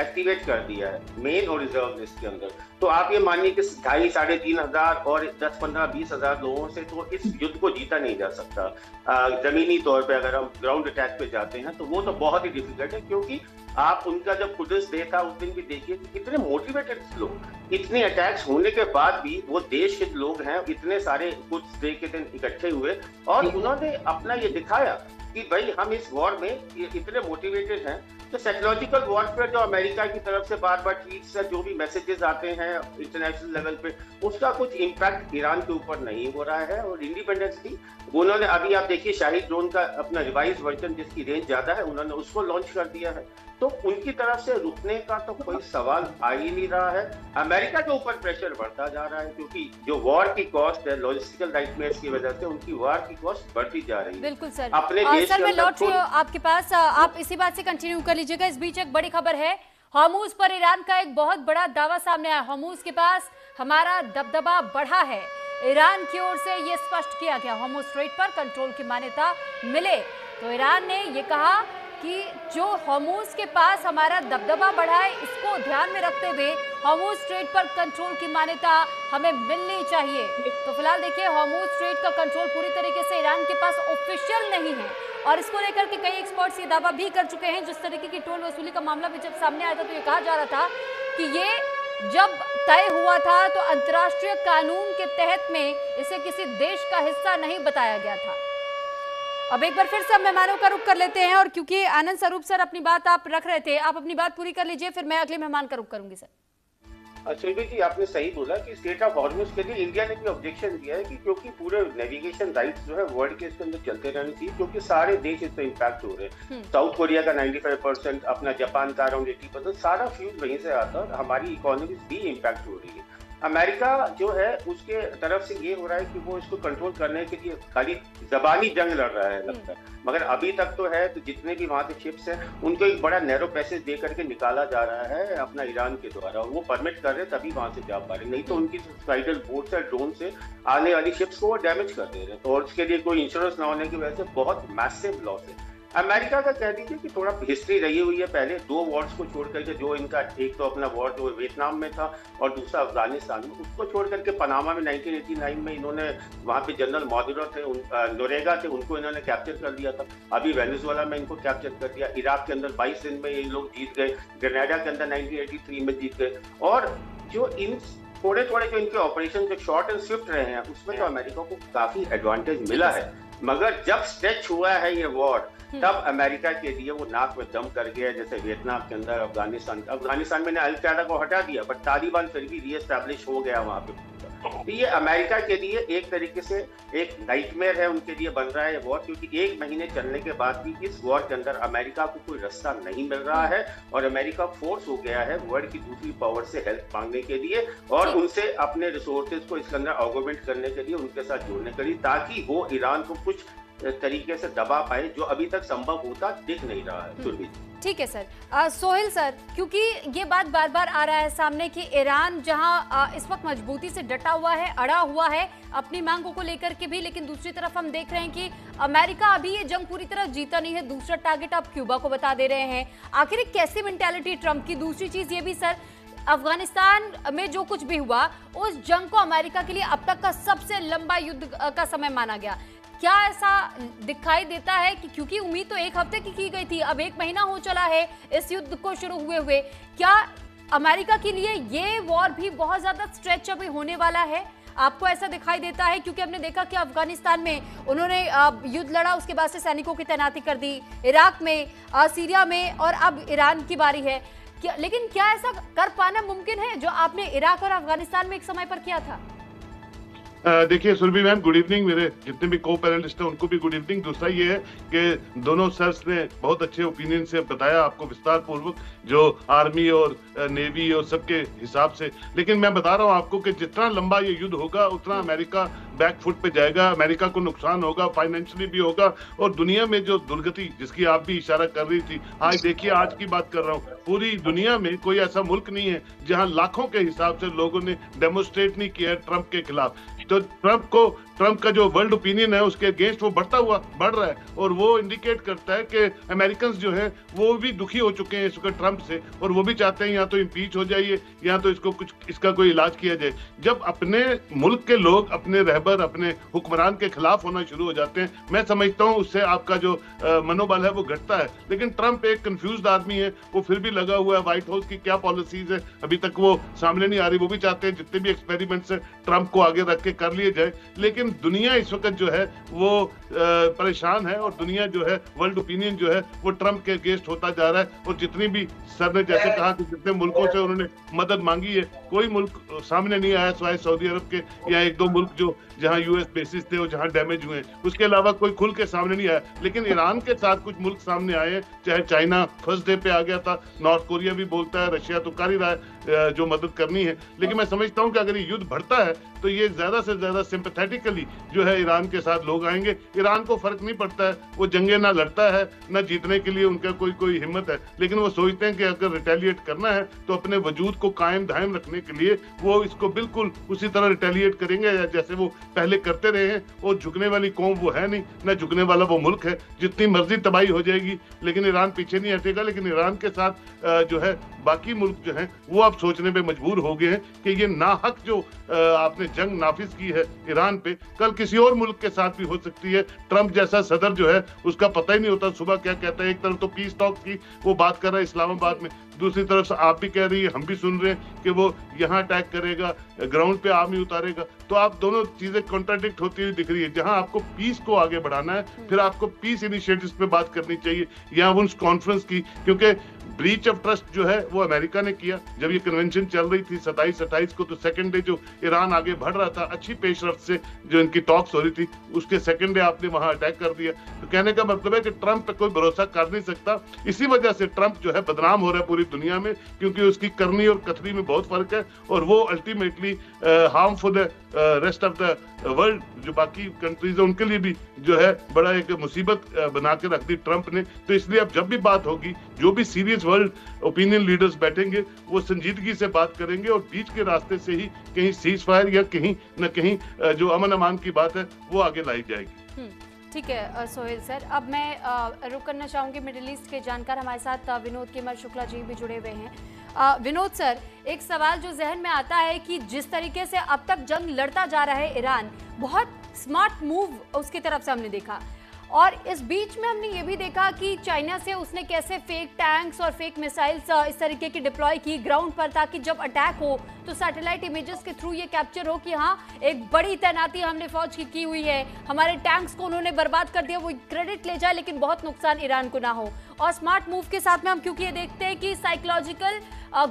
Speaker 4: एक्टिवेट कर दिया है मेन और रिजर्व लिस्ट के अंदर। तो आप ये मानिए कि 2,500 साढ़े 3,000 और 10, 15, 20,000 लोगों से तो इस युद्ध को जीता नहीं जा सकता। जमीनी तौर पे अगर हम ग्राउंड अटैक पे जाते हैं तो वो तो बहुत ही डिफिकल्ट है, क्योंकि आप उनका जब कुड्स डे था उस दिन भी देखिए कि कितने मोटिवेटेड लोग, इतने अटैक्स होने के बाद भी वो देश के लोग हैं, इतने सारे कुड्स डे के दिन इकट्ठे हुए और उन्होंने अपना ये दिखाया कि भाई हम इस वॉर में इतने मोटिवेटेड हैं। तो साइकोलॉजिकल वॉरफेयर जो अमेरिका की तरफ से बार बार ट्वीट्स से जो भी मैसेजेस आते हैं इंटरनेशनल लेवल पे, उसका कुछ इम्पैक्ट ईरान के ऊपर नहीं हो रहा है। और इंडिपेंडेंस डे उन्होंने, अभी आप देखिए शाहिद ड्रोन का अपना रिवाइज वर्जन जिसकी रेंज ज्यादा है, उन्होंने उसको लॉन्च कर दिया है। तो उनकी तरफ से रुकने का तो कोई सवाल आ ही नहीं रहा है। अमेरिका के ऊपर प्रेशर बढ़ता जा रहा है, क्योंकि जो वॉर की कॉस्ट है, लॉजिस्टिकल नाइटमेयर्स की वजह से उनकी वॉर की कॉस्ट बढ़ती जा रही है।
Speaker 1: बिल्कुल सर,
Speaker 4: अपने देश
Speaker 1: सर मैं लौट रही हूँ आपके पास, आप इसी बात से कंटिन्यू कर लीजिएगा। इस बीच एक बड़ी खबर है, हॉर्मुज पर ईरान का एक बहुत बड़ा दावा सामने आया। हॉर्मुज के पास हमारा दबदबा बढ़ा है। ईरान की ओर से ये स्पष्ट किया गया, हॉर्मुज स्ट्रेट पर कंट्रोल की मान्यता मिले तो ईरान ने ये कहा कि जो हॉर्मुज के पास हमारा दबदबा बढ़ा है, इसको ध्यान में रखते हुए हॉर्मुज स्ट्रेट पर कंट्रोल की मान्यता हमें मिलनी चाहिए। तो फिलहाल देखिए, हॉर्मुज स्ट्रेट का कंट्रोल पूरी तरीके से ईरान के पास ऑफिशियल नहीं है, और इसको लेकर के कई एक्सपर्ट्स ये दावा भी कर चुके हैं। जिस तरीके की टोल वसूली का मामला भी जब सामने आया था तो ये कहा जा रहा था कि ये जब तय हुआ था तो अंतर्राष्ट्रीय कानून के तहत में इसे किसी देश का हिस्सा नहीं बताया गया था। अब एक बार फिर से मेहमानों का रुख कर लेते हैं, और क्योंकि आनंद स्वरूप सर अपनी बात आप रख रहे थे, आप अपनी बात पूरी कर लीजिए, फिर मैं अगले मेहमान का रुख करूंगी सर।
Speaker 4: सुरभि जी, आपने सही बोला कि स्टेट ऑफ हॉर्मुज के लिए इंडिया ने भी ऑब्जेक्शन दिया है कि क्योंकि पूरे नेविगेशन राइट्स जो है वर्ल्ड के इसके अंदर चलते रहने चाहिए, क्योंकि सारे देश इससे इम्पैक्ट हो रहे हैं। साउथ कोरिया का 95%, अपना जापान का अराउंड 80%, सारा फ्यूज वहीं से आता है, हमारी इकोनॉमी भी इम्पैक्ट हो रही है। अमेरिका जो है उसके तरफ से ये हो रहा है कि वो इसको कंट्रोल करने के लिए खाली जबानी जंग लड़ रहा है लगता है, मगर अभी तक तो है तो जितने भी वहां के शिप्स हैं उनको एक बड़ा नैरो पैसेज दे करके निकाला जा रहा है अपना ईरान के द्वारा, और वो परमिट कर रहे हैं तभी वहां से जा पा रहे, नहीं तो उनकी सुसाइडल बोट से ड्रोन से आने वाली शिप्स को वो डैमेज कर दे रहे हैं। तो और उसके लिए कोई इंश्योरेंस ना होने की वजह से बहुत मैसिव लॉस है। अमेरिका का कह दीजिए कि थोड़ा हिस्ट्री रही हुई है, पहले 2 वॉर्स को छोड़ करके, जो इनका एक तो अपना वॉर जो वियतनाम में था और दूसरा अफगानिस्तान में, उसको छोड़ करके पनामा में 1989 में इन्होंने वहां पे जनरल मॉड्यूरो थे, नोरेगा थे, उनको इन्होंने कैप्चर कर लिया था। अभी वेनेजुएला में इनको कैप्चर कर दिया, इराक के अंदर 22 दिन में ये लोग जीत गए, ग्रेनेडा के अंदर 1983 में जीत गए। और जो इन थोड़े थोड़े जो इनके ऑपरेशन जो शॉर्ट एंड स्विफ्ट रहे हैं उसमें तो अमेरिका को काफी एडवांटेज मिला है, मगर जब स्ट्रेच हुआ है ये वॉर तब अमेरिका के लिए वो नाक में दम कर गया। जैसे वियतनाम के अंदर, अफगानिस्तान में अल कायदा को हटा दिया, बट तालिबान फिर भी रीएस्टैब्लिश हो गया वहां पे। तो ये अमेरिका के लिए एक तरीके से एक नाइटमेयर है, उनके लिए बन रहा है वॉर, क्योंकि 1 महीने चलने के बाद भी इस वॉर के अंदर अमेरिका को कोई रास्ता नहीं मिल रहा है, और अमेरिका फोर्स हो गया है वर्ल्ड की दूसरी पावर से हेल्प मांगने के लिए और उनसे अपने रिसोर्सेज को इसके अंदर ऑगमेंट करने के लिए उनके साथ जोड़ने के लिए, ताकि वो ईरान को कुछ तरीके से दबा पाए, जो अभी तक संभव होता दिख नहीं रहा है। सुरभि,
Speaker 1: ठीक है सर। सोहेल सर, क्योंकि ये बात बार बार आ रहा है सामने कि ईरान जहां इस वक्त मजबूती से डटा हुआ है, अड़ा हुआ है अपनी मांगों को लेकर के भी, लेकिन दूसरी तरफ हम देख रहे हैं कि अमेरिका अभी ये जंग पूरी तरह जीता नहीं है। दूसरा टारगेट आप क्यूबा को बता दे रहे हैं। आखिर कैसी मेंटालिटी ट्रंप की? दूसरी चीज ये भी सर, अफगानिस्तान में जो कुछ भी हुआ उस जंग को अमेरिका के लिए अब तक का सबसे लंबा युद्ध का समय माना गया। क्या ऐसा दिखाई देता है कि क्योंकि उम्मीद तो 1 हफ्ते की गई थी, अब 1 महीना हो चला है इस युद्ध को शुरू हुए, क्या अमेरिका के लिए ये वॉर भी बहुत ज्यादा स्ट्रेच अभी होने वाला है? आपको ऐसा दिखाई देता है? क्योंकि हमने देखा कि अफगानिस्तान में उन्होंने युद्ध लड़ा, उसके बाद से सैनिकों की तैनाती कर दी, इराक में, सीरिया में, और अब ईरान की बारी है। लेकिन क्या ऐसा कर पाना मुमकिन है जो आपने इराक और अफगानिस्तान में एक समय पर किया था?
Speaker 5: देखिए सुरभि मैम, गुड इवनिंग। मेरे जितने भी को पैनलिस्ट हैं उनको भी गुड इवनिंग। दूसरा ये है कि दोनों सर्स ने बहुत अच्छे ओपिनियन से बताया आपको विस्तार पूर्वक, जो आर्मी और नेवी और सबके हिसाब से। लेकिन मैं बता रहा हूँ आपको कि जितना लंबा ये युद्ध होगा उतना अमेरिका बैकफुट पे जाएगा, अमेरिका को नुकसान होगा, फाइनेंशियली भी होगा। और दुनिया में जो दुर्गति जिसकी आप भी इशारा कर रही थी, आज देखिए, आज की बात कर रहा हूँ, पूरी दुनिया में कोई ऐसा मुल्क नहीं है जहाँ लाखों के हिसाब से लोगों ने डेमोन्स्ट्रेट नहीं किया है ट्रंप के खिलाफ। तो ट्रंप का जो वर्ल्ड ओपिनियन है उसके अगेंस्ट वो बढ़ रहा है, और वो इंडिकेट करता है कि अमेरिकन जो है वो भी दुखी हो चुके हैं इस वक्त ट्रंप से, और वो भी चाहते हैं या तो इम्पीच हो जाइए या तो इसका कोई इलाज किया जाए। जब अपने मुल्क के लोग अपने रहबर, अपने हुक्मरान के खिलाफ होना शुरू हो जाते हैं, मैं समझता हूँ उससे आपका जो मनोबल है वो घटता है। लेकिन ट्रंप एक कंफ्यूज्ड आदमी है, वो फिर भी लगा हुआ है। व्हाइट हाउस की क्या पॉलिसीज है अभी तक वो सामने नहीं आ रही। वो भी चाहते हैं जितने भी एक्सपेरिमेंट्स है ट्रंप को आगे रख के कर लिए जाए। लेकिन दुनिया इस वक्त जो है वो परेशान है, और दुनिया जो है, वर्ल्ड ओपिनियन जो है वो ट्रंप के अगेंस्ट होता जा रहा है। और जितनी भी सर ने जैसे कहा कि जितने मुल्कों से उन्होंने मदद मांगी है, कोई मुल्क सामने नहीं आया सिवाय सऊदी अरब के, या एक दो मुल्क जो जहां यूएस बेसिस थे और जहां डैमेज हुए, उसके अलावा कोई खुल के सामने नहीं आया। लेकिन ईरान के साथ कुछ मुल्क सामने आए, चाहे चाइना फर्स्ट डे पे आ गया था, नॉर्थ कोरिया भी बोलता है, रशिया तो कर ही रहा है जो मदद करनी है। लेकिन मैं समझता हूं कि अगर ये युद्ध बढ़ता है तो ये ज्यादा से ज्यादा सिंपैथेटिकली जो है ईरान के साथ लोग आएंगे। ईरान को फर्क नहीं पड़ता है, वो जंगे ना लड़ता है, ना जीतने के लिए उनका कोई हिम्मत है। लेकिन वो सोचते हैं कि अगर रिटेलिएट करना है तो अपने वजूद को कायम दायम रखने के लिए वो इसको बिल्कुल उसी तरह रिटेलिएट करेंगे जैसे वो पहले करते रहे हैं। और झुकने वाली कौम वो है नहीं, ना झुकने वाला वो मुल्क है। जितनी मर्जी तबाही हो जाएगी लेकिन ईरान पीछे नहीं हटेगा। लेकिन ईरान के साथ जो है बाकी मुल्क जो हैं वो अब सोचने पे मजबूर हो गए हैं कि ये नाहक जो आपने जंग नाफिज की है ईरान पे, कल किसी और मुल्क के साथ भी हो सकती है। ट्रंप जैसा सदर जो है उसका पता ही नहीं होता सुबह क्या कहता है। एक तरफ तो पीस टॉक की वो बात कर रहा है इस्लामाबाद में, दूसरी तरफ से आप भी कह रही है, हम भी सुन रहे हैं कि वो यहाँ अटैक करेगा, ग्राउंड पे आर्मी उतारेगा। तो आप दोनों चीजें कॉन्ट्राडिक्ट होती हुई दिख रही है। जहां आपको पीस को आगे बढ़ाना है फिर आपको पीस इनिशिएटिव्स पे बात करनी चाहिए, या उन कॉन्फ्रेंस की। क्योंकि ब्रीच ऑफ ट्रस्ट जो है वो अमेरिका ने किया जब ये कन्वेंशन चल रही थी 27-28 को। तो सेकंड डे जो ईरान आगे बढ़ रहा था अच्छी पेशरफ्त से, जो इनकी टॉक्स हो रही थी, उसके सेकंड डे आपने वहां अटैक कर दिया। तो कहने का मतलब है कि ट्रंप पे कोई भरोसा कर नहीं सकता। इसी वजह से ट्रंप जो है बदनाम हो रहा है पूरी दुनिया में, क्योंकि उसकी करनी और कथनी में बहुत फर्क है, और वो अल्टीमेटली हार्मफुल है रेस्ट ऑफ द वर्ल्ड। जो बाकी कंट्रीज है उनके लिए भी जो है बड़ा एक मुसीबत बना के रख दी ट्रंप ने। तो इसलिए अब जब भी बात होगी, जो भी सीरियस वर्ल्ड ओपिनियन लीडर्स बैठेंगे वो संजीदगी से बात करेंगे, और बीच के रास्ते से ही कहीं सीज फायर या कहीं न कहीं जो अमन अमान की बात है वो आगे लाई जाएगी।
Speaker 1: ठीक है सोहेल सर, अब मैं रुक करना चाहूंगी। मिडिल ईस्ट के जानकार हमारे साथ विनोद केमर शुक्ला जी भी जुड़े हुए हैं। विनोद सर, एक सवाल जो जहन में आता है कि जिस तरीके से अब तक जंग लड़ता जा रहा है ईरान, बहुत स्मार्ट मूव उसकी तरफ से हमने देखा, और इस बीच में हमने ये भी देखा कि चाइना से उसने कैसे फेक टैंक्स और फेक मिसाइल्स इस तरीके की डिप्लॉय की ग्राउंड पर, ताकि जब अटैक हो तो सैटेलाइट इमेजेस के थ्रू ये कैप्चर हो कि हाँ एक बड़ी तैनाती हमने फौज की हुई है, हमारे टैंक्स को उन्होंने बर्बाद कर दिया, वो क्रेडिट ले जाए लेकिन बहुत नुकसान ईरान को ना हो। और स्मार्ट मूव के साथ में हम क्योंकि ये देखते हैं कि साइकोलॉजिकल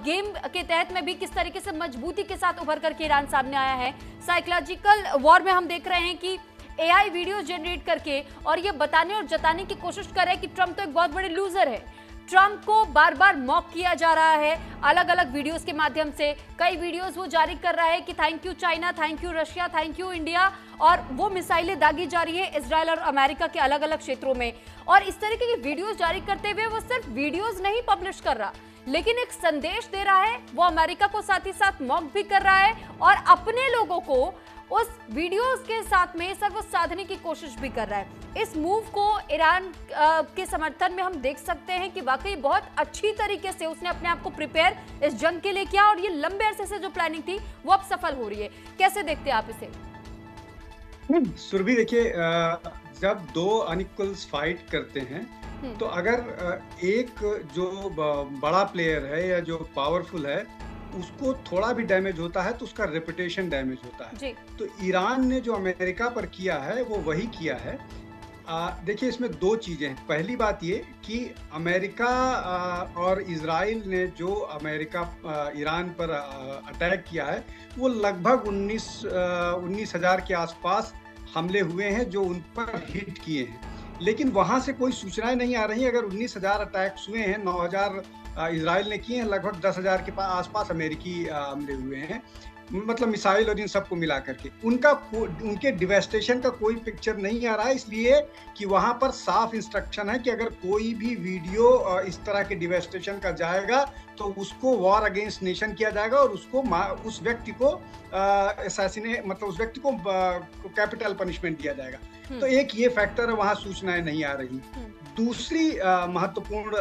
Speaker 1: गेम के तहत में भी किस तरीके से मजबूती के साथ उभर करके ईरान सामने आया है। साइकोलॉजिकल वॉर में हम देख रहे हैं कि एआई वीडियो जनरेट करके और ये बताने और जताने की कोशिश कर रहे हैं कि ट्रंप तो एक बहुत बड़े लूजर है। ट्रंप को बार बार मॉक किया जा रहा है अलग अलग वीडियोस के माध्यम से। कई वीडियोस वो जारी कर रहा है कि thank you China, thank you Russia, thank you India, और वो मिसाइलें दागी जा रही है इजराइल और अमेरिका के अलग अलग क्षेत्रों में। और इस तरीके की वीडियोस जारी करते हुए वो सिर्फ वीडियोस नहीं पब्लिश कर रहा, लेकिन एक संदेश दे रहा है। वो अमेरिका को साथ ही साथ मॉक भी कर रहा है और अपने लोगों को उस वीडियोस के साथ में सर्वोच्च साधने की कोशिश भी कर रहा है। इस मूव को ईरान के समर्थन में हम देख सकते हैं कि वाकई बहुत अच्छी तरीके से उसने अपने आप को प्रिपेयर इस जंग के लिए किया, और ये लंबे अरसे से जो प्लानिंग थी वो अब सफल हो रही है। कैसे देखते हैं आप इसे?
Speaker 6: सुरभि, देखिए, जब दो अनइक्वल्स फाइट करते हैं तो अगर एक जो बड़ा प्लेयर है या जो पावरफुल है उसको थोड़ा भी डैमेज होता है तो उसका रेपुटेशन डैमेज होता है। तो ईरान ने जो अमेरिका पर किया है वो वही किया है। देखिए, इसमें दो चीजें हैं। पहली बात ये कि अमेरिका और इजराइल ने जो ईरान पर अटैक किया है, वो लगभग 19,000 के आसपास हमले हुए हैं जो उन पर हिट किए हैं, लेकिन वहां से कोई सूचनाएं नहीं आ रही। अगर 19,000 अटैक्स हुए हैं, 9,000 इजराइल ने किए हैं, लगभग 10,000 के आसपास अमेरिकी हमले हुए हैं, मतलब मिसाइल और इन सबको मिला करके उनके डिवेस्टेशन का कोई पिक्चर नहीं आ रहा है, इसलिए कि वहां पर साफ इंस्ट्रक्शन है कि अगर कोई भी वीडियो इस तरह के डिवेस्टेशन का जाएगा तो उसको वॉर अगेंस्ट नेशन किया जाएगा और उस व्यक्ति को मतलब उस व्यक्ति को कैपिटल पनिशमेंट दिया जाएगा। तो एक ये फैक्टर है, वहां सूचनाएं नहीं आ रही। दूसरी महत्वपूर्ण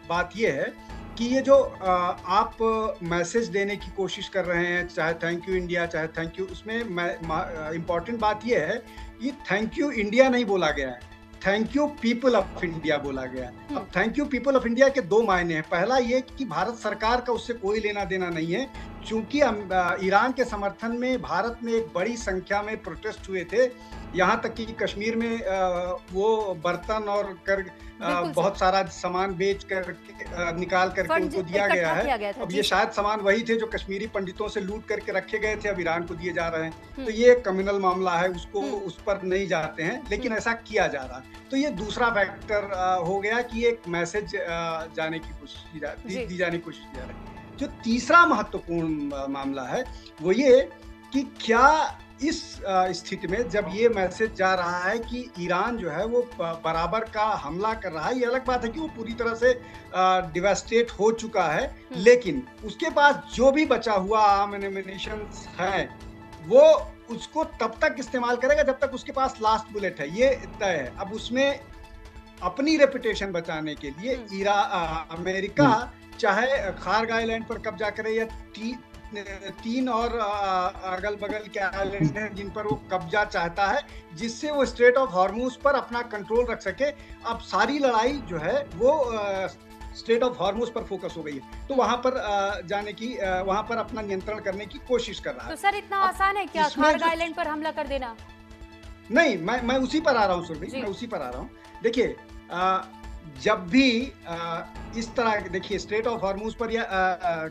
Speaker 6: बात यह है कि ये जो आप मैसेज देने की कोशिश कर रहे हैं, चाहे थैंक यू इंडिया, चाहे थैंक यू, उसमें इम्पॉर्टेंट बात ये है कि थैंक यू इंडिया नहीं बोला गया है, thank you people of India बोला गया है। अब thank you people of India के दो मायने हैं। पहला ये कि भारत सरकार का उससे कोई लेना देना नहीं है, चूंकि ईरान के समर्थन में भारत में एक बड़ी संख्या में प्रोटेस्ट हुए थे, यहाँ तक कि कश्मीर में वो बर्तन और बहुत सारा सामान बेच कर निकाल करके उनको दिया गया है। अब ये शायद सामान वही थे जो कश्मीरी पंडितों से लूट करके रखे गए थे, अब ईरान को दिए जा रहे हैं। तो ये एक कम्युनल मामला है, उसको उस पर नहीं जाते हैं, लेकिन ऐसा किया जा रहा है। तो ये दूसरा फैक्टर हो गया कि एक मैसेज जाने की कोशिश दी जाने की कोशिश की जा रही है। जो तीसरा महत्वपूर्ण मामला है वो ये कि क्या इस स्थिति में जब ये मैसेज जा रहा है कि ईरान जो है वो बराबर का हमला कर रहा है, ये अलग बात है कि वो पूरी तरह से डिवास्टेट हो चुका है, लेकिन उसके पास जो भी बचा हुआ आर्मिनेशन है वो उसको तब तक इस्तेमाल करेगा जब तक उसके पास लास्ट बुलेट है, ये तय है। अब उसमें अपनी रेपुटेशन बचाने के लिए अमेरिका चाहे खार्ग आइलैंड पर कब्जा करे या 3 और अगल बगल के आइलैंड हैं जिन पर वो कब्जा चाहता है, जिससे वो स्ट्रेट ऑफ हॉर्मुज पर अपना कंट्रोल रख सके। अब सारी लड़ाई जो है वो स्ट्रेट ऑफ हॉर्मुज पर फोकस हो गई है, तो वहां पर जाने की, वहां पर अपना नियंत्रण करने की कोशिश कर रहा है।
Speaker 1: तो सर इतना आसान है क्या खार्ग आइलैंड पर हमला कर देना?
Speaker 6: नहीं, मैं उसी पर आ रहा हूँ सुरभि, मैं उसी पर आ रहा हूँ। देखिए, जब भी इस तरह, देखिए स्ट्रेट ऑफ हॉर्मुज पर या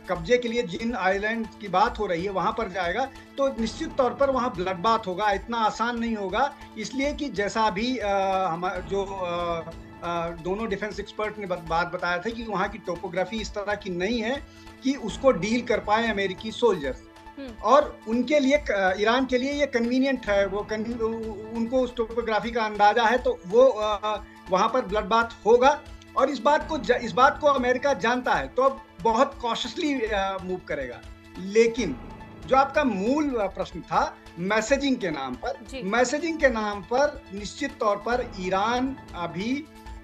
Speaker 6: कब्जे के लिए जिन आइलैंड की बात हो रही है वहां पर जाएगा तो निश्चित तौर पर वहां ब्लड बाथ होगा, इतना आसान नहीं होगा। इसलिए कि जैसा अभी जो दोनों डिफेंस एक्सपर्ट ने बात बताया था कि वहां की टोपोग्राफी इस तरह की नहीं है कि उसको डील कर पाए अमेरिकी सोल्जर्स, और उनके लिए, ईरान के लिए ये कन्वीनियंट है, वो उनको उस टोपोग्राफी का अंदाजा है, तो वो वहां पर ब्लड बाथ होगा। और इस बात को अमेरिका जानता है, तो अब बहुत कॉशियसली मूव करेगा। लेकिन जो आपका मूल प्रश्न था मैसेजिंग के नाम पर, मैसेजिंग के नाम पर निश्चित तौर पर ईरान अभी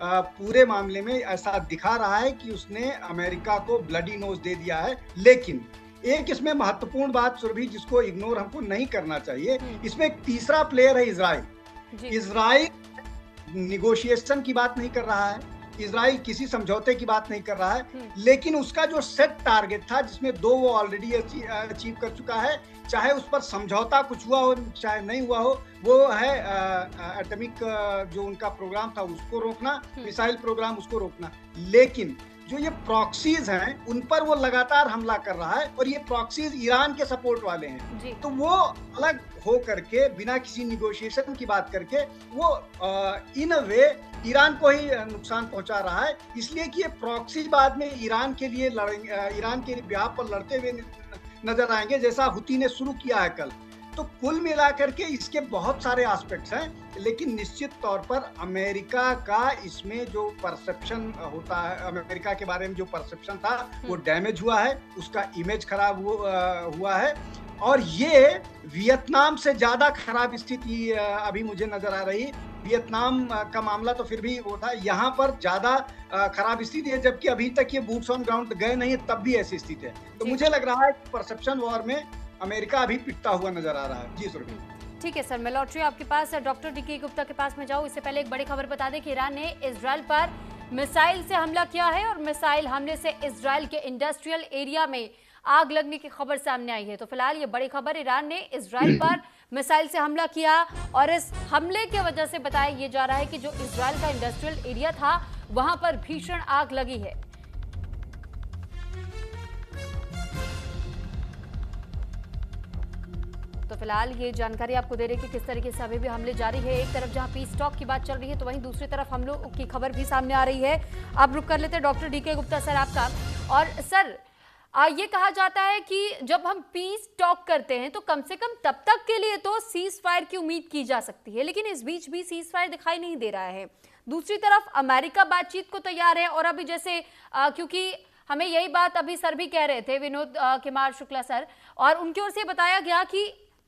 Speaker 6: पूरे मामले में ऐसा दिखा रहा है कि उसने अमेरिका को ब्लडी नोज दे दिया है। लेकिन एक इसमें महत्वपूर्ण बात सुरभि, जिसको इग्नोर हमको नहीं करना चाहिए, इसमें एक तीसरा प्लेयर है इजराइल। इजराइल निगोशिएशन की बात नहीं कर रहा है, इजराइल किसी समझौते की बात नहीं कर रहा है, लेकिन उसका जो सेट टारगेट था जिसमें 2 वो ऑलरेडी अचीव कर चुका है, चाहे उस पर समझौता कुछ हुआ हो चाहे नहीं हुआ हो, वो है एटॉमिक जो उनका प्रोग्राम था उसको रोकना, मिसाइल प्रोग्राम उसको रोकना। लेकिन जो ये प्रॉक्सीज हैं उन पर वो लगातार हमला कर रहा है, और ये प्रॉक्सीज ईरान के सपोर्ट वाले हैं, तो वो अलग हो करके बिना किसी निगोशिएशन की बात करके वो इन अ वे ईरान को ही नुकसान पहुंचा रहा है। इसलिए कि ये प्रॉक्सी बाद में ईरान के लिए ईरान के बिहाफ पर लड़ते हुए नजर आएंगे, जैसा हुती ने शुरू किया है कल। तो कुल मिलाकर के इसके बहुत सारे एस्पेक्ट्स हैं, लेकिन निश्चित तौर पर अमेरिका का इसमें जो परसेप्शन होता है, अमेरिका के बारे में जो परसेप्शन था वो डैमेज हुआ है, उसका इमेज खराब हुआ है। और ये वियतनाम से ज्यादा खराब स्थिति अभी मुझे नजर आ रही। वियतनाम का मामला तो फिर भी वो था, यहाँ पर ज्यादा खराब स्थिति है, जबकि अभी तक ये बूट्स ऑन ग्राउंड गए नहीं है, तब भी ऐसी स्थिति है। तो मुझे लग रहा है कि परसेप्शन वॉर में अमेरिका अभी पिटता हुआ नजर आ रहा है। जी सुरभि।
Speaker 1: ठीक है सर, मैं लौट रही हूँ आपके पास। डॉक्टर डीके गुप्ता के पास में जाऊँ, इससे पहले एक बड़ी खबर बता दें कि ईरान ने इजराइल पर मिसाइल से हमला किया है, और मिसाइल हमले से इजराइल के इंडस्ट्रियल एरिया में आग लगने की खबर सामने आई है। तो फिलहाल ये बड़ी खबर, ईरान ने इजराइल पर मिसाइल से हमला किया और इस हमले की वजह से बताया ये जा रहा है कि जो इजराइल का इंडस्ट्रियल एरिया था वहां पर भीषण आग लगी है। तो फिलहाल ये जानकारी आपको दे रहे कि किस तरीके से अभी भी हमले जारी है। एक तरफ जहां पीस टॉक की बात चल रही है तो वहीं दूसरी तरफ हमलों की खबर भी सामने आ रही है। अब रुक कर लेते हैं डॉक्टर डीके गुप्ता सर आपका। और सर ये कहा जाता है कि जब हम पीस टॉक करते हैं तो कम से कम तब तक के लिए तो सीज फायर की उम्मीद की जा सकती है, लेकिन इस बीच भी सीज फायर दिखाई नहीं दे रहा है। दूसरी तरफ अमेरिका बातचीत को तैयार है और अभी जैसे क्योंकि हमें यही बात अभी सर भी कह रहे थे, विनोद कुमार शुक्ला सर, और उनकी ओर से बताया गया कि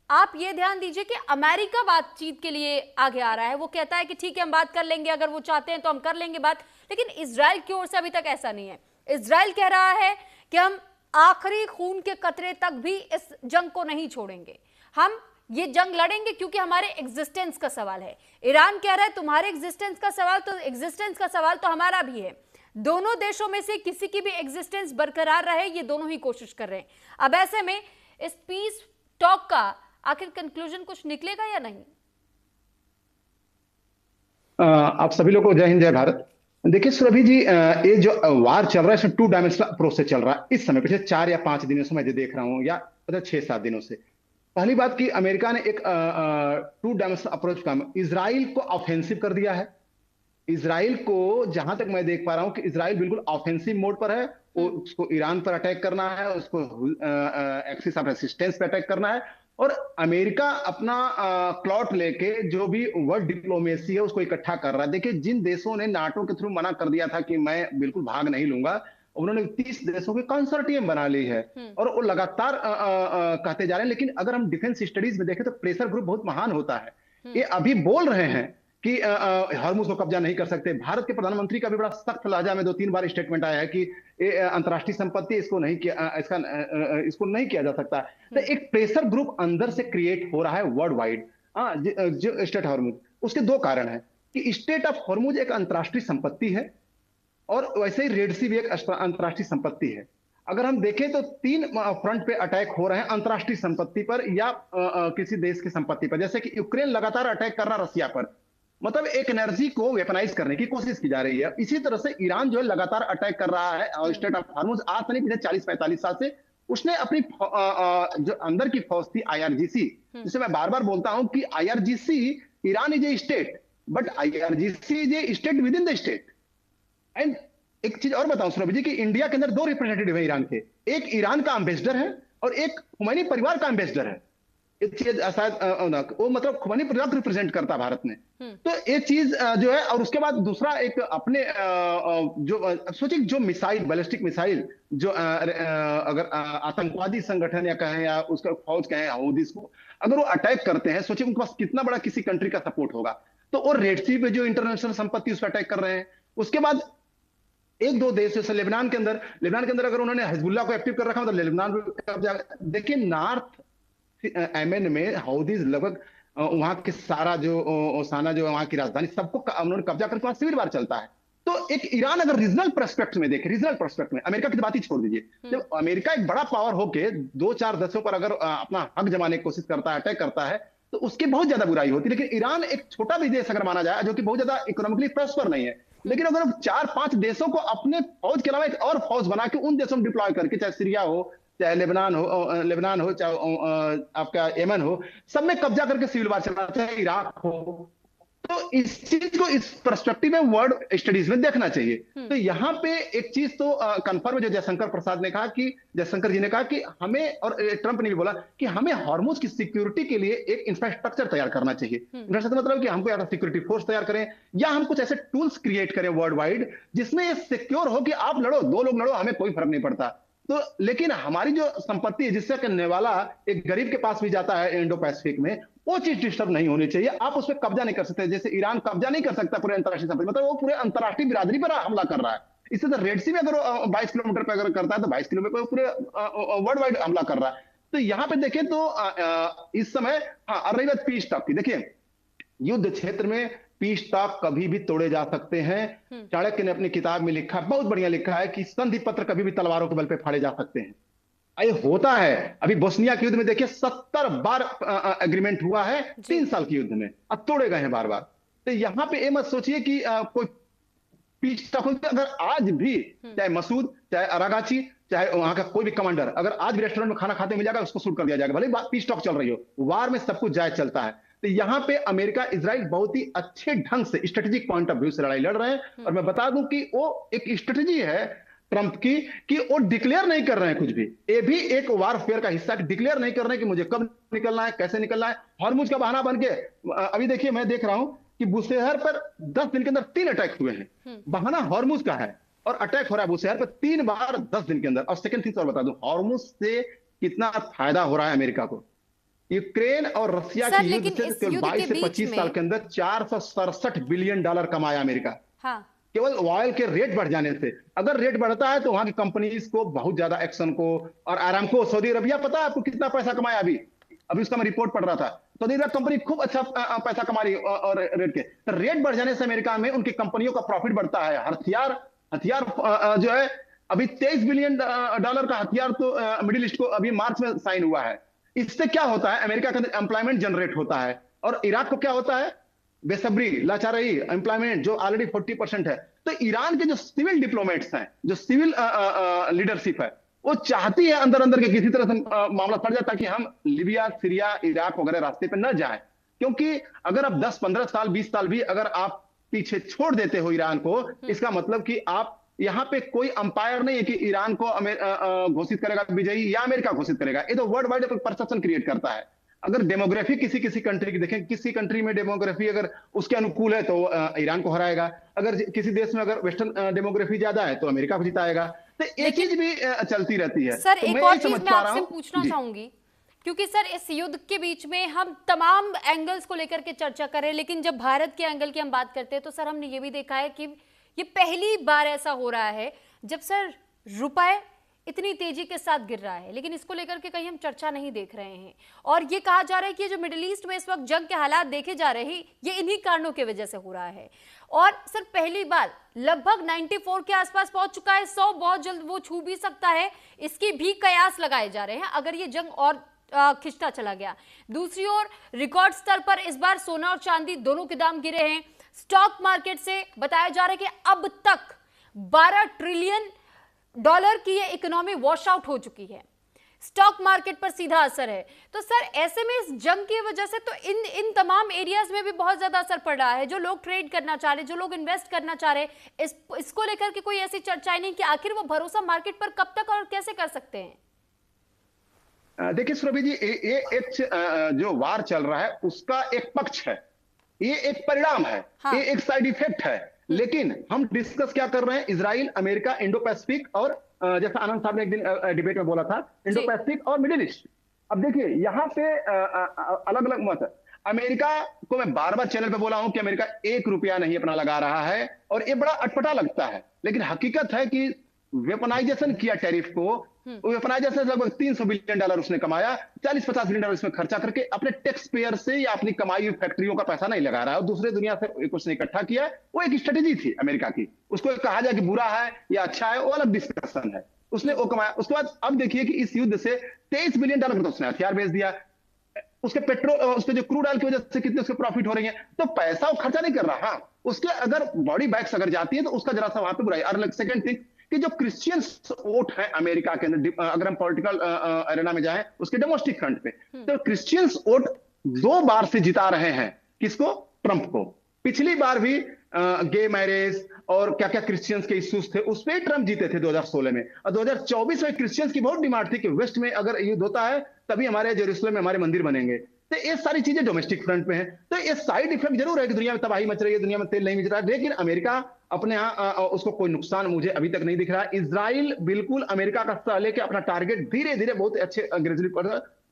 Speaker 1: आप ये ध्यान दीजिए कि अमेरिका बातचीत के लिए आगे आ रहा है। वो कहता है कि ठीक है हम बात कर लेंगे, अगर वो चाहते हैं तो हम कर लेंगे बात, लेकिन इजराइल की ओर से अभी तक ऐसा नहीं है। इजराइल कह रहा है कि हम आखिरी खून के कतरे तक भी इस जंग को नहीं छोड़ेंगे, हम ये जंग लड़ेंगे क्योंकि हमारे एग्जिस्टेंस का सवाल है। ईरान कह रहा है तुम्हारे एग्जिस्टेंस का सवाल तो हमारा भी है। दोनों देशों में से किसी की भी एग्जिस्टेंस बरकरार रहे, ये दोनों ही कोशिश कर रहे हैं। अब ऐसे में इस पीस टॉक का आखिर कंक्लूजन कुछ निकलेगा या नहीं?
Speaker 7: आप सभी लोगों को जय हिंद, जय भारत। देखिए सुरभि जी, ये जो वार चल रहा है इसमें 2 डायमेंशनल अप्रोच से चल रहा है इस समय, पिछले 4 या 5 दिनों से मैं जो देख रहा हूं, या 6-7 दिनों से। पहली बात कि अमेरिका ने एक 2 डायमेंशनल अप्रोच का इजराइल को ऑफेंसिव कर दिया है। इजराइल को जहां तक मैं देख पा रहा हूं कि इजराइल बिल्कुल ऑफेंसिव मोड पर है। वो उसको ईरान पर अटैक करना है, उसको एक्सिस ऑफ रेसिस्टेंस पे अटैक करना है, और अमेरिका अपना क्लॉट लेके जो भी वर्ल्ड डिप्लोमेसी है उसको इकट्ठा कर रहा है। देखिए जिन देशों ने नाटो के थ्रू मना कर दिया था कि मैं बिल्कुल भाग नहीं लूंगा, उन्होंने 30 देशों की कंसोर्टियम बना ली है और वो लगातार कहते जा रहे हैं। लेकिन अगर हम डिफेंस स्टडीज में देखें तो प्रेशर ग्रुप बहुत महान होता है। ये अभी बोल रहे हैं कि हॉर्मुज को कब्जा नहीं कर सकते। भारत के प्रधानमंत्री का भी बड़ा सख्त लहजा में 2-3 बार स्टेटमेंट आया है कि अंतर्राष्ट्रीय संपत्ति, इसको नहीं किया जा सकता। तो एक प्रेशर ग्रुप अंदर से क्रिएट हो रहा है वर्ल्ड वाइड। जो स्टेट हॉर्मुज, उसके 2 कारण हैं कि स्टेट ऑफ हॉर्मुज एक अंतर्राष्ट्रीय संपत्ति है और वैसे ही रेड सी भी एक अंतर्राष्ट्रीय संपत्ति है। अगर हम देखें तो 3 फ्रंट पे अटैक हो रहे हैं अंतर्राष्ट्रीय संपत्ति पर या किसी देश की संपत्ति पर। जैसे कि यूक्रेन लगातार अटैक कर रहा रसिया पर, मतलब एक एनर्जी को वेपनाइज करने की कोशिश की जा रही है। इसी तरह से ईरान जो है लगातार अटैक कर रहा है और स्टेट ऑफ हॉर्मुज आज से नहीं, पिछले 40-45 साल से उसने अपनी जो अंदर की फौज थी IRGC, जिसे मैं बार बार बोलता हूं कि IRGC, Iran is a state but IRGC is a state with in the state. And एक चीज और बताऊं सुरभि जी कि इंडिया के अंदर 2 रिप्रेजेंटेटिव है ईरान के, एक ईरान का एम्बेसडर है और एक खुमैनी परिवार का एम्बेसडर है। शायद वो मतलब खुमैनी परिवार को रिप्रेजेंट करता है भारत में। तो ये चीज जो है, और उसके बाद दूसरा एक अपने जो सोचिए जो मिसाइल, बैलिस्टिक मिसाइल जो अगर आतंकवादी संगठन या कहें या उसका फौज कहें हौदीस को अगर वो अटैक करते हैं, सोचिए उनके पास कितना बड़ा किसी कंट्री का सपोर्ट होगा। तो वो रेड सी पे जो इंटरनेशनल संपत्ति उस पर अटैक कर रहे हैं। उसके बाद 1-2 देश जैसे लेबनान के अंदर अगर उन्होंने हिजबुल्लाह को एक्टिव कर रखा मतलब लेबनान। देखिए नॉर्थ एमएन में हौदीज लगभग वहां के सारा जो साना जो वहां की राजधानी सबको उन्होंने कब्जा करके वहां सिविल वार चलता है। तो एक ईरान अगर रीजनल पर्सपेक्ट में देखे, रीजनल पर्सपेक्ट में अमेरिका की बात ही छोड़ दीजिए, जब अमेरिका एक बड़ा पावर होके 2-4 देशों पर अगर अपना हक जमाने की कोशिश करता है, अटैक करता है, तो उसकी बहुत ज्यादा बुराई होती है। लेकिन ईरान एक छोटा भी देश अगर माना जाए जो कि बहुत ज्यादा इकोनॉमिकली प्रॉस्पर नहीं है, लेकिन अगर 4-5 देशों को अपने फौज के अलावा एक और फौज बना के उन देशों में डिप्लॉय करके, चाहे सीरिया हो, चाहे लेबनान हो, चाहे आपका यमन हो, सब में कब्जा करके सिविल वार चलाना, चाहे इराक हो, तो इस चीज को इस पर्सपेक्टिव में वर्ल्ड स्टडीज में देखना चाहिए। तो यहाँ पे एक चीज तो कंफर्म है जो जयशंकर जी ने कहा कि हमें, और ट्रंप ने भी बोला कि हमें हॉर्मुज की सिक्योरिटी के लिए एक इंफ्रास्ट्रक्चर तैयार करना चाहिए। इंफ्रास्ट्रक्चर मतलब कि हमको या सिक्योरिटी फोर्स तैयार करें या हम कुछ ऐसे टूल्स क्रिएट करें वर्ल्ड वाइड जिसमें ये सिक्योर हो कि आप लड़ो, 2 लोग लड़ो, हमें कोई फर्क नहीं पड़ता। तो लेकिन हमारी जो संपत्ति है जिससे करने वाला एक गरीब के पास भी जाता है इंडो पैसिफिक में, वो चीज डिस्टर्ब नहीं होनी चाहिए। आप उस पर कब्जा नहीं कर सकते, जैसे ईरान कब्जा नहीं कर सकता पूरे अंतर्राष्ट्रीय संपत्ति, मतलब वो पूरे अंतर्राष्ट्रीय बिरादरी पर हमला कर रहा है। इससे तो रेड सी में अगर 22 किलोमीटर पे अगर करता है तो 22 किलोमीटर पूरे वर्ल्ड वाइड हमला कर रहा है। तो यहाँ पे देखें तो इस समय और रही बात पीस टॉक की, देखिए युद्ध क्षेत्र में पीस टॉक कभी भी तोड़े जा सकते हैं। चाणक्य ने अपनी किताब में लिखा, बहुत बढ़िया लिखा है कि संधि पत्र कभी भी तलवारों के बल पे फाड़े जा सकते हैं। ये होता है। अभी बोस्निया के युद्ध में देखिए 70 बार एग्रीमेंट हुआ है 3 साल के युद्ध में, अब तोड़े गए हैं बार बार। तो यहाँ पे ये मत सोचिए कि कोई पीछ तक अगर आज भी चाहे मसूद, चाहे अरागाची, चाहे वहां का कोई भी कमांडर अगर आज भी रेस्टोरेंट में खाना खाते मिल जाएगा, उसको शूट कर दिया जाएगा, भले पीस टॉक चल रही हो। वार में सब कुछ जायज चलता है। तो यहाँ पे अमेरिका इजराइल बहुत ही अच्छे ढंग से स्ट्रेटेजिक पॉइंट ऑफ व्यू से लड़ाई लड़ रहे हैं। और मैं बता दूं कि वो एक स्ट्रेटेजी है ट्रंप की कि वो डिक्लेयर नहीं कर रहे हैं कुछ भी। ये भी एक वारफेयर का हिस्सा, डिक्लेयर नहीं कर रहे हैं कि मुझे कब निकलना है, कैसे निकलना है। हॉर्मुज का बहाना बन के अभी देखिए, मैं देख रहा हूं कि बुशहर पर 10 दिन के अंदर 3 अटैक हुए हैं। बहाना हॉर्मुज का है और अटैक हो रहा है बुशहर पर 3 बार 10 दिन के अंदर। और सेकंड थिंग और बता दूं, हॉर्मुज से कितना फायदा हो रहा है अमेरिका को। यूक्रेन और रशिया के युद्ध से 22 से 25 साल के अंदर $467 बिलियन कमाया अमेरिका।
Speaker 1: हाँ।
Speaker 7: केवल ऑयल के रेट बढ़ जाने से। अगर रेट बढ़ता है तो वहां की कंपनीज को बहुत ज्यादा, एक्शन को और आरामको, सऊदी अरबिया, पता है आपको कितना पैसा कमाया? अभी उसका मैं रिपोर्ट पढ़ रहा था। सऊदी अरब कंपनी खूब अच्छा पैसा कमा रही और रेट के। तो रेट बढ़ जाने से अमेरिका में उनकी कंपनियों का प्रॉफिट बढ़ता है। हथियार जो है अभी $23 बिलियन का हथियार तो मिडिल ईस्ट को अभी मार्च में साइन हुआ है। इससे क्या होता है, अमेरिका के अंदर एम्प्लॉयमेंट जनरेट होता है। और इराक को क्या होता है? बेसब्री, लाचारी, एम्प्लॉयमेंट जो ऑलरेडी 40% है। तो ईरान के जो सिविल डिप्लोमेट्स हैं, जो सिविल लीडरशिप है, वो चाहती है अंदर अंदर के किसी तरह से मामला फट जाए ताकि हम लीबिया, सीरिया, इराक वगैरह रास्ते पे न जाए। क्योंकि अगर आप 10-15 साल, 20 साल भी अगर आप पीछे छोड़ देते हो ईरान को, इसका मतलब कि आप यहाँ पे कोई अंपायर नहीं है कि ईरान को घोषित करेगा विजयी या अमेरिका घोषित करेगा। ये तो वर्ल्ड वाइड परसेप्शन क्रिएट करता है। अगर डेमोग्राफी किसी कंट्री की देखें, किसी कंट्री में डेमोग्राफी अगर उसके अनुकूल है तो ईरान को हराएगा। अगर किसी देश में अगर वेस्टर्न डेमोग्राफी ज्यादा है तो अमेरिका को जिताएगा। तो एक चीज भी चलती रहती है।
Speaker 1: सर,
Speaker 7: तो
Speaker 1: एक और चीज मैं आपसे पूछना चाहूंगी, क्योंकि सर इस युद्ध के बीच में हम तमाम एंगल्स को लेकर के चर्चा करें, लेकिन जब भारत के एंगल की हम बात करते हैं तो सर हमने ये भी देखा है कि ये पहली बार ऐसा हो रहा है जब सर रुपए इतनी तेजी के साथ गिर रहा है, लेकिन इसको लेकर के कहीं हम चर्चा नहीं देख रहे हैं। और ये कहा जा रहा है कि जो मिडिल ईस्ट में इस वक्त जंग के हालात देखे जा रहे हैं, ये इन्हीं कारणों की वजह से हो रहा है। और सर पहली बार लगभग 94 के आसपास पहुंच चुका है, 100 बहुत जल्द वो छू भी सकता है, इसकी भी कयास लगाए जा रहे हैं अगर ये जंग और खिंचता चला गया। दूसरी ओर रिकॉर्ड स्तर पर इस बार सोना और चांदी दोनों के दाम गिरे हैं। स्टॉक मार्केट से बताया जा रहा है कि अब तक $12 ट्रिलियन की ये इकोनॉमी वॉश आउट हो चुकी है। स्टॉक मार्केट पर सीधा असर है। तो सर ऐसे में इस जंग की वजह से तो इन तमाम एरियाज में भी बहुत ज्यादा असर पड़ रहा है। जो लोग ट्रेड करना चाह रहे, जो लोग इन्वेस्ट करना चाह रहे, इसको लेकर के कोई ऐसी चर्चाएं नहीं कि आखिर वो भरोसा मार्केट पर कब तक और कैसे कर सकते हैं।
Speaker 7: देखिए सुरभि जी, ये एक जो वार चल रहा है उसका एक पक्ष है, ये एक परिणाम है। हाँ। ये एक साइड इफेक्ट है। लेकिन हम डिस्कस क्या कर रहे हैं, इजराइल, अमेरिका, इंडो पैसिफिक और जैसा आनंद साहब ने एक दिन डिबेट में बोला था, इंडो पैसिफिक और मिडिल ईस्ट। अब देखिए यहाँ पे अलग अलग मत है। अमेरिका को मैं बार बार चैनल पे बोला हूं कि अमेरिका $1 नहीं अपना लगा रहा है और ये बड़ा अटपटा लगता है, लेकिन हकीकत है कि वेपनाइजेशन किया टैरिफ को, वेपनाइजेशन लगभग $300 बिलियन उसने कमाया, 40-50 बिलियन इसमें खर्चा करके अपने टैक्स पेयर से या अपनी कमाई हुई फैक्ट्रियों का पैसा नहीं लगा रहा है और दूसरे दुनिया से कुछ नहीं इकट्ठा किया है। वो एक स्ट्रेटेजी थी अमेरिका की। उसको कहा जाए कि बुरा है या अच्छा है वो अलग डिस्कशन है। उसने वो कमाया। उसके बाद अब देखिए कि इस युद्ध से $23 बिलियन का उसने हथियार बेच दिया। उसके पेट्रोल, उसके जो क्रूड ऑयल की वजह से कितने उसके प्रॉफिट हो रहे हैं, तो पैसा वो खर्चा नहीं कर रहा। हाँ, उसके अगर बॉडी बैग्स अगर जाती है तो उसका जरा सा वहां पे बुराई। और सेकंड थिंग कि जो क्रिश्चियंस वोट है अमेरिका के अंदर, अगर हम पॉलिटिकल एरेना में जाएं उसके डोमेस्टिक फ्रंट पे, तो क्रिश्चियंस वोट 2 बार से जिता रहे हैं। किसको? ट्रंप को। पिछली बार भी गे मैरिज और क्या क्या क्रिश्चियंस के इश्यूज थे, उस पर ट्रंप जीते थे 2016 में। और 2024 में क्रिश्चियंस की बहुत डिमांड थी कि वेस्ट में अगर युद्ध होता है तभी हमारे जेरूसलम में हमारे मंदिर बनेंगे। तो ये सारी चीजें डोमेस्टिक फ्रंट पे हैं। तो ये साइड इफेक्ट जरूर है कि दुनिया में तबाही मच रही है, दुनिया में तेल नहीं मिल रहा है, लेकिन अमेरिका अपने यहाँ उसको कोई नुकसान मुझे अभी तक नहीं दिख रहा है। इजराइल बिल्कुल अमेरिका का सह लेके अपना टारगेट धीरे धीरे बहुत अच्छे ग्रेजुअली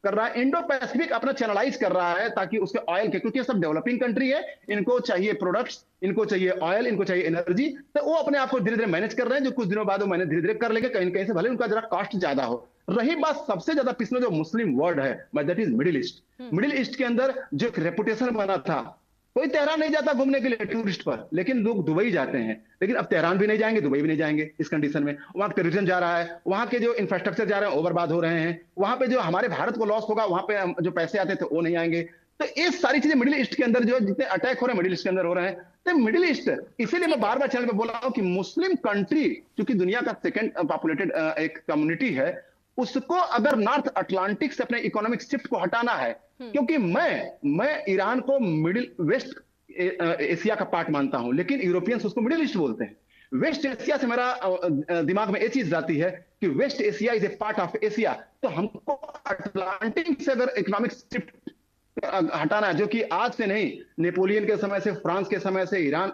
Speaker 7: कर रहा है। इंडो पैसिफिक अपना चैनलाइज कर रहा है ताकि उसके ऑयल के, क्योंकि सब डेवलपिंग कंट्री है, इनको चाहिए प्रोडक्ट्स, इनको चाहिए ऑयल, इनको चाहिए एनर्जी, तो वो अपने आप को धीरे धीरे मैनेज कर रहे हैं। जो कुछ दिनों बाद वो मैनेज धीरे धीरे कर लेंगे, कहीं कहीं से भले उनका जरा कॉस्ट ज्यादा हो। रही बात सबसे ज्यादा पिछले जो मुस्लिम वर्ल्ड है, that is middle east. Middle east के अंदर जो एक रेपुटेशन बना था कोई तेहरान नहीं जाता घूमने के लिए टूरिस्ट पर, लेकिन लोग दुबई जाते हैं। लेकिन अब तेहरान भी नहीं जाएंगे, दुबई भी नहीं जाएंगे इस कंडीशन में। वहां टूरिज्म जा रहा है, वहां के जो इंफ्रास्ट्रक्चर जा रहे हैं वो बर्बाद हो रहे हैं, वहां पे जो हमारे भारत को लॉस होगा, वहां पे जो पैसे आते थे वो नहीं आएंगे। तो ये सारी चीजें मिडिल ईस्ट के अंदर जो जितने अटैक हो रहे हैं मिडिल ईस्ट के अंदर हो रहे हैं, तो मिडिल ईस्ट, इसीलिए मैं बार बार चैनल पे बोल रहा हूँ कि मुस्लिम कंट्री क्योंकि दुनिया का सेकंड पॉपुलेटेड एक कम्युनिटी है, उसको अगर नॉर्थ अटलांटिक से अपने इकोनॉमिक शिफ्ट को हटाना है, क्योंकि मैं ईरान को मिडिल वेस्ट एशिया का पार्ट मानता हूं, लेकिन यूरोपियंस उसको मिडिल ईस्ट बोलते हैं। वेस्ट एशिया से मेरा दिमाग में ये चीज जाती है कि West Asia is a part of Asia, तो हमको अटलांटिक से अगर इकोनॉमिक शिफ्ट हटाना है, जो कि आज से नहीं, नेपोलियन के समय से, फ्रांस के समय से, ईरान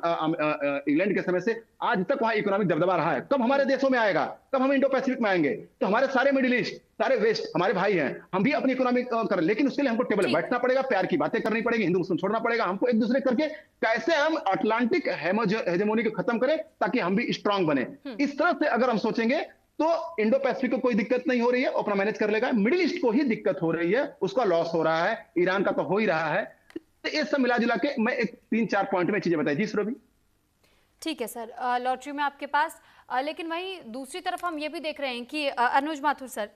Speaker 7: इंग्लैंड के समय से आज तक वहां इकोनॉमिक दबदबा रहा है। कब हमारे देशों में आएगा, कब हम इंडो पैसिफिक में आएंगे? तो हमारे सारे मिडिल ईस्ट, सारे वेस्ट हमारे भाई हैं, हम भी अपनी इकोनॉमिक करें, लेकिन उसके लिए हमको टेबल बैठना पड़ेगा, प्यार की बातें करनी पड़ेगी, हिंदू मुस्लिम छोड़ना पड़ेगा, हमको एक दूसरे करके कैसे हम अटलांटिक हेजेमोनी को खत्म करें ताकि हम भी स्ट्रांग बने। इस तरह से अगर हम सोचेंगे तो इंडो पैसिफिक को कोई दिक्कत नहीं हो रही है, अपना मैनेज कर लेगा। मिडिल ईस्ट को ही दिक्कत हो रही है, उसका लॉस हो रहा है, ईरान का तो हो ही रहा है। तो ये सब मिला जुला के मैं एक 3-4 पॉइंट में चीजें बताई। जी सुरभि।
Speaker 1: ठीक है सर, लॉटरी में आपके पास, लेकिन वहीं दूसरी तरफ हम ये भी देख रहे हैं कि अनुज माथुर सर,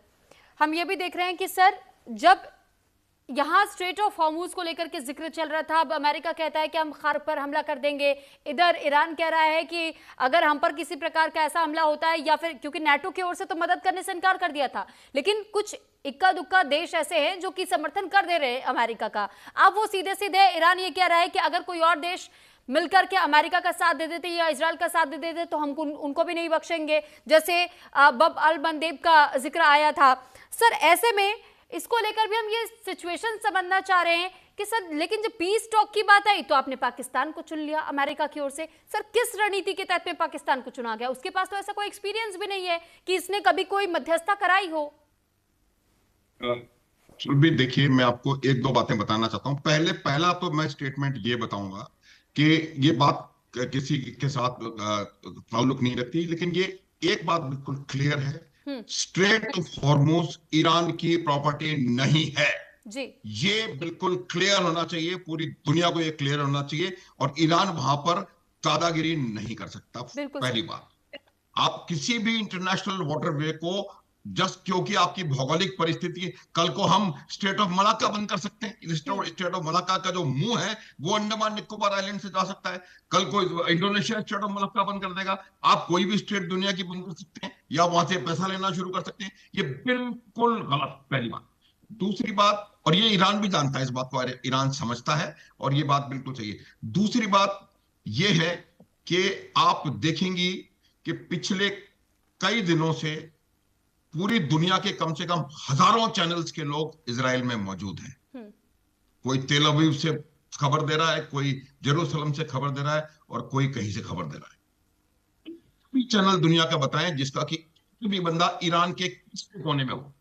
Speaker 1: हम ये भी देख रहे हैं कि सर जब यहाँ स्ट्रेट ऑफ हॉर्मूज को लेकर के जिक्र चल रहा था, अब अमेरिका कहता है कि हम खार पर हमला कर देंगे, इधर ईरान कह रहा है कि अगर हम पर किसी प्रकार का ऐसा हमला होता है, या फिर क्योंकि नाटो की ओर से तो मदद करने से इनकार कर दिया था, लेकिन कुछ इक्का दुक्का देश ऐसे हैं जो कि समर्थन कर दे रहे हैं अमेरिका का। अब वो सीधे सीधे ईरान ये कह रहा है कि अगर कोई और देश मिलकर के अमेरिका का साथ दे देते या इजराइल का साथ दे देते तो हम उनको भी नहीं बख्शेंगे, जैसे बब अल मंदेब का जिक्र आया था। सर ऐसे में इसको लेकर भी हम ये सिचुएशन समझना चाह रहे हैं कि सर, लेकिन जब पीस टॉक की बात आई तो आपने पाकिस्तान को चुन लिया अमेरिका की ओर से। सर किस रणनीति के तहत में पाकिस्तान को चुना गया? उसके पास तो ऐसा कोई एक्सपीरियंस भी नहीं है कि इसने कभी कोई मध्यस्थता कराई हो।
Speaker 3: भी देखिए, मैं आपको 1-2 बातें बताना चाहता हूं। पहला तो मैं स्टेटमेंट ये बताऊंगा कि ये बात किसी के साथ ताल्लुक नहीं रखती, लेकिन ये एक बात बिल्कुल क्लियर है, स्ट्रेट ऑफ हॉर्मूज ईरान की प्रॉपर्टी नहीं है
Speaker 1: जी।
Speaker 3: ये बिल्कुल क्लियर होना चाहिए, पूरी दुनिया को ये क्लियर होना चाहिए, और ईरान वहां पर दादागिरी नहीं कर सकता। पहली बात, आप किसी भी इंटरनेशनल वाटरवे को जस्ट क्योंकि आपकी भौगोलिक परिस्थिति, कल को हम स्टेट ऑफ मलाक्का बंद कर सकते हैं। स्टेट ऑफ मलाक्का का जो मुंह है वो अंडमान निकोबार आइलैंड से जा सकता है, कल को इंडोनेशिया स्टेट ऑफ मलाक्का बंद कर देगा। आप कोई भी स्टेट दुनिया की बंद कर सकते हैं या वहां से पैसा लेना शुरू कर सकते हैं। ये बिल्कुल गलत, पहली बात। दूसरी बात, और ये ईरान भी जानता है इस बात को, ईरान समझता है और ये बात बिल्कुल चाहिए। दूसरी बात ये है कि आप देखेंगी कि पिछले कई दिनों से पूरी दुनिया के कम से कम हजारों चैनल्स के लोग इजराइल में मौजूद हैं। कोई तेल अवीव से खबर दे रहा है, कोई जेरूसलम से खबर दे रहा है, और कोई कहीं से खबर दे रहा है। भी चैनल दुनिया का बताएं जिसका कि भी बंदा ईरान के किस कोने में हो।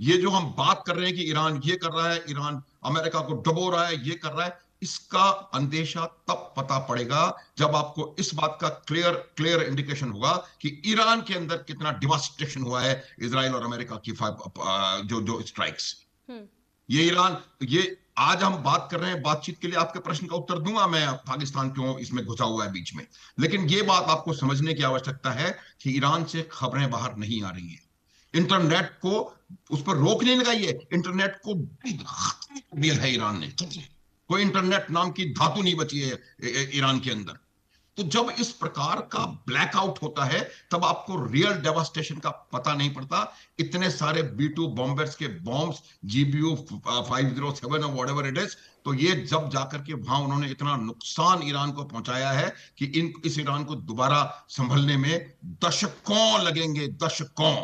Speaker 3: ये जो हम बात कर रहे हैं कि ईरान ये कर रहा है, ईरान अमेरिका को डबो रहा है, ये कर रहा है, इसका अंदेशा तब पता पड़ेगा जब आपको इस बात का क्लियर इंडिकेशन होगा कि ईरान के अंदर कितना डिवास्टेशन हुआ है इजराइल और अमेरिका की जो स्ट्राइक्स। ये ईरान, ये आज हम बात कर रहे हैं, बातचीत के लिए आपके प्रश्न का उत्तर दूंगा मैं, पाकिस्तान क्यों इसमें घुसा हुआ है बीच में, लेकिन ये बात आपको समझने की आवश्यकता है कि ईरान से खबरें बाहर नहीं आ रही है। इंटरनेट को उस पर रोक नहीं लगाई है, इंटरनेट को दिया है ईरान ने, कोई इंटरनेट नाम की धातु नहीं बची है ईरान के अंदर। तो जब इस प्रकार का ब्लैकआउट होता है तब आपको रियल डेवास्टेशन का पता नहीं पड़ता। इतने सारे B2 बॉम्बर्स के बॉम्ब्स, GBU 507 और व्हाटएवर इट इज, तो ये जब जाकर के वहां उन्होंने इतना नुकसान ईरान को पहुंचाया है कि इस ईरान को दोबारा संभलने में दशकों लगेंगे, दशकों।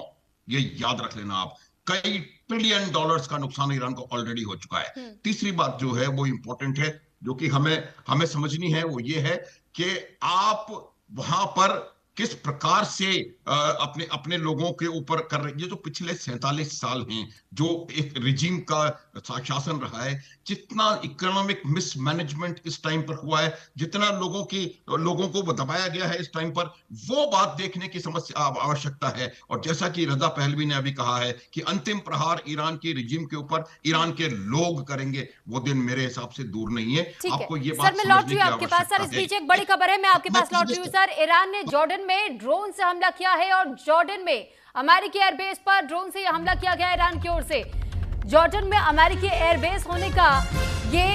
Speaker 3: ये याद रख लेना आप, कई ट्रिलियन डॉलर्स का नुकसान ईरान को ऑलरेडी हो चुका है। तीसरी बात जो है वो इंपॉर्टेंट है, जो कि हमें समझनी है, वो ये है कि आप वहां पर किस प्रकार से अपने लोगों के ऊपर कर रहे। ये जो पिछले 47 साल हैं, जो एक रिजीम का शासन रहा है, जितना इकोनॉमिक मिसमैनेजमेंट इस टाइम पर हुआ है, जितना लोगों को दबाया गया है इस टाइम पर, वो बात देखने की समस्या आवश्यकता है। और जैसा कि रजा पहलवी ने अभी कहा है कि अंतिम प्रहार ईरान के रिजीम के ऊपर ईरान के लोग करेंगे, वो दिन मेरे हिसाब से दूर नहीं है। आपको ये बात समझने की आवश्यकता
Speaker 1: है। इस बीच एक बड़ी खबर है, मैं आपके पास लौट रही हूँ सर। ईरान ने जॉर्डन में ड्रोन से हमला किया है और जॉर्डन में अमेरिकी एयरबेस पर ड्रोन से हमला किया गया ईरान की ओर से। जॉर्डन में अमेरिकी एयरबेस होने का ये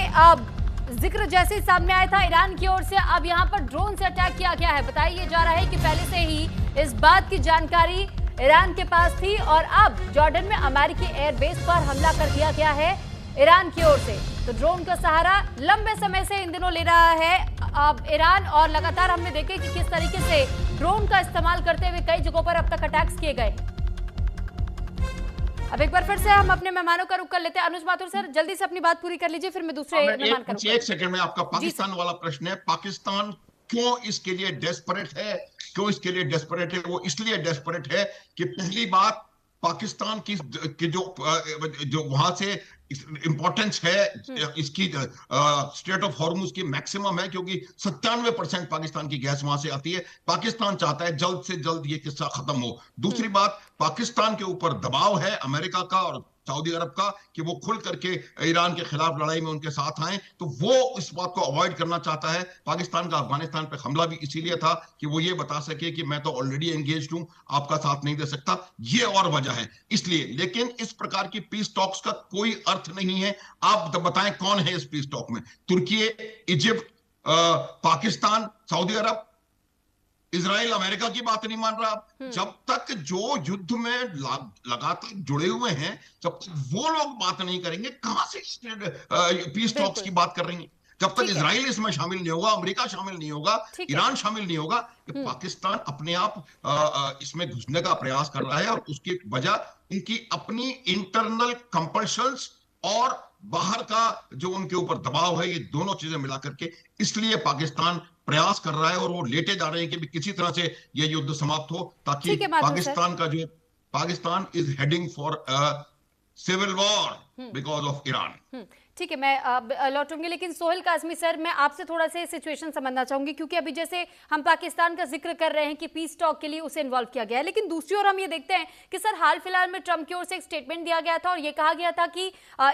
Speaker 1: जिक्र जैसे सामने आया था ईरान की ओर से, अब यहां पर ड्रोन से अटैक किया गया है। बताया जा रहा है कि पहले से ही इस बात की जानकारी ईरान के पास थी और अब जॉर्डन में अमेरिकी एयरबेस पर हमला कर दिया गया है ईरान की ओर से। तो ड्रोन का सहारा लंबे समय से इन दिनों ले रहा है अब ईरान, और लगातार हमने देखे कि किस तरीके से ड्रोन का इस्तेमाल करते हुए कई जगहों पर अब तक अटैक्स किए गए। अब एक बार फिर से हम अपने मेहमानों का रुख कर लेते हैं। अनुज माथुर सर, जल्दी से अपनी बात पूरी कर लीजिए, फिर मैं दूसरे मेहमान का रुख।
Speaker 3: एक सेकंड में, आपका पाकिस्तान वाला प्रश्न है, पाकिस्तान क्यों इसके लिए डेस्परेट है? क्यों इसके लिए डेस्परेट है? वो इसलिए डेस्परेट है कि पहली बात, पाकिस्तान की जो वहां से इंपॉर्टेंस है इसकी, स्ट्रेट ऑफ हॉर्मुज की मैक्सिमम है, क्योंकि 97% पाकिस्तान की गैस वहां से आती है। पाकिस्तान चाहता है जल्द से जल्द ये किस्सा खत्म हो। दूसरी बात, पाकिस्तान के ऊपर दबाव है अमेरिका का और सऊदी अरब का कि वो खुल करके ईरान के खिलाफ लड़ाई में उनके साथ आए, तो वो इस बात को अवॉइड करना चाहता है। पाकिस्तान का अफगानिस्तान पे हमला भी इसीलिए था कि वो ये बता सके कि मैं तो ऑलरेडी एंगेज्ड हूं, आपका साथ नहीं दे सकता, ये और वजह है इसलिए। लेकिन इस प्रकार की पीस टॉक्स का कोई अर्थ नहीं है। आप बताएं कौन है इस पीस टॉक में? तुर्की, इजिप्ट, पाकिस्तान, सऊदी अरब, इजराइल, अमेरिका की बात नहीं मान रहा। जब तक जो युद्ध में लगातार जुड़े हुए हैं, जब तक वो लोग बात नहीं करेंगे, कहां से पीस टॉक्स की बात कर रही हैं? जब तक इजराइल इसमें शामिल नहीं होगा, अमेरिका शामिल नहीं होगा, ईरान शामिल नहीं होगा, कि पाकिस्तान अपने आप इसमें घुसने का प्रयास कर रहा है। और उसकी वजह उनकी अपनी इंटरनल कंपल्शंस और बाहर का जो उनके ऊपर दबाव है, ये दोनों चीजें मिला करके इसलिए पाकिस्तान प्रयास कर रहा है और वो लेटे जा रहे हैं कि किसी तरह से ये युद्ध समाप्त हो, ताकि Pakistan is heading for civil war because of Iran.
Speaker 1: ठीक है, मैं लौटूंगी, लेकिन सोहेल काज़मी सर, मैं आपसे थोड़ा सा सिचुएशन समझना चाहूंगी, क्योंकि अभी जैसे हम पाकिस्तान का जिक्र कर रहे हैं कि पीस टॉक के लिए उसे इन्वॉल्व किया गया है, लेकिन दूसरी ओर हम ये देखते हैं कि सर हाल फिलहाल में ट्रंप की ओर से एक स्टेटमेंट दिया गया था और ये कहा गया था कि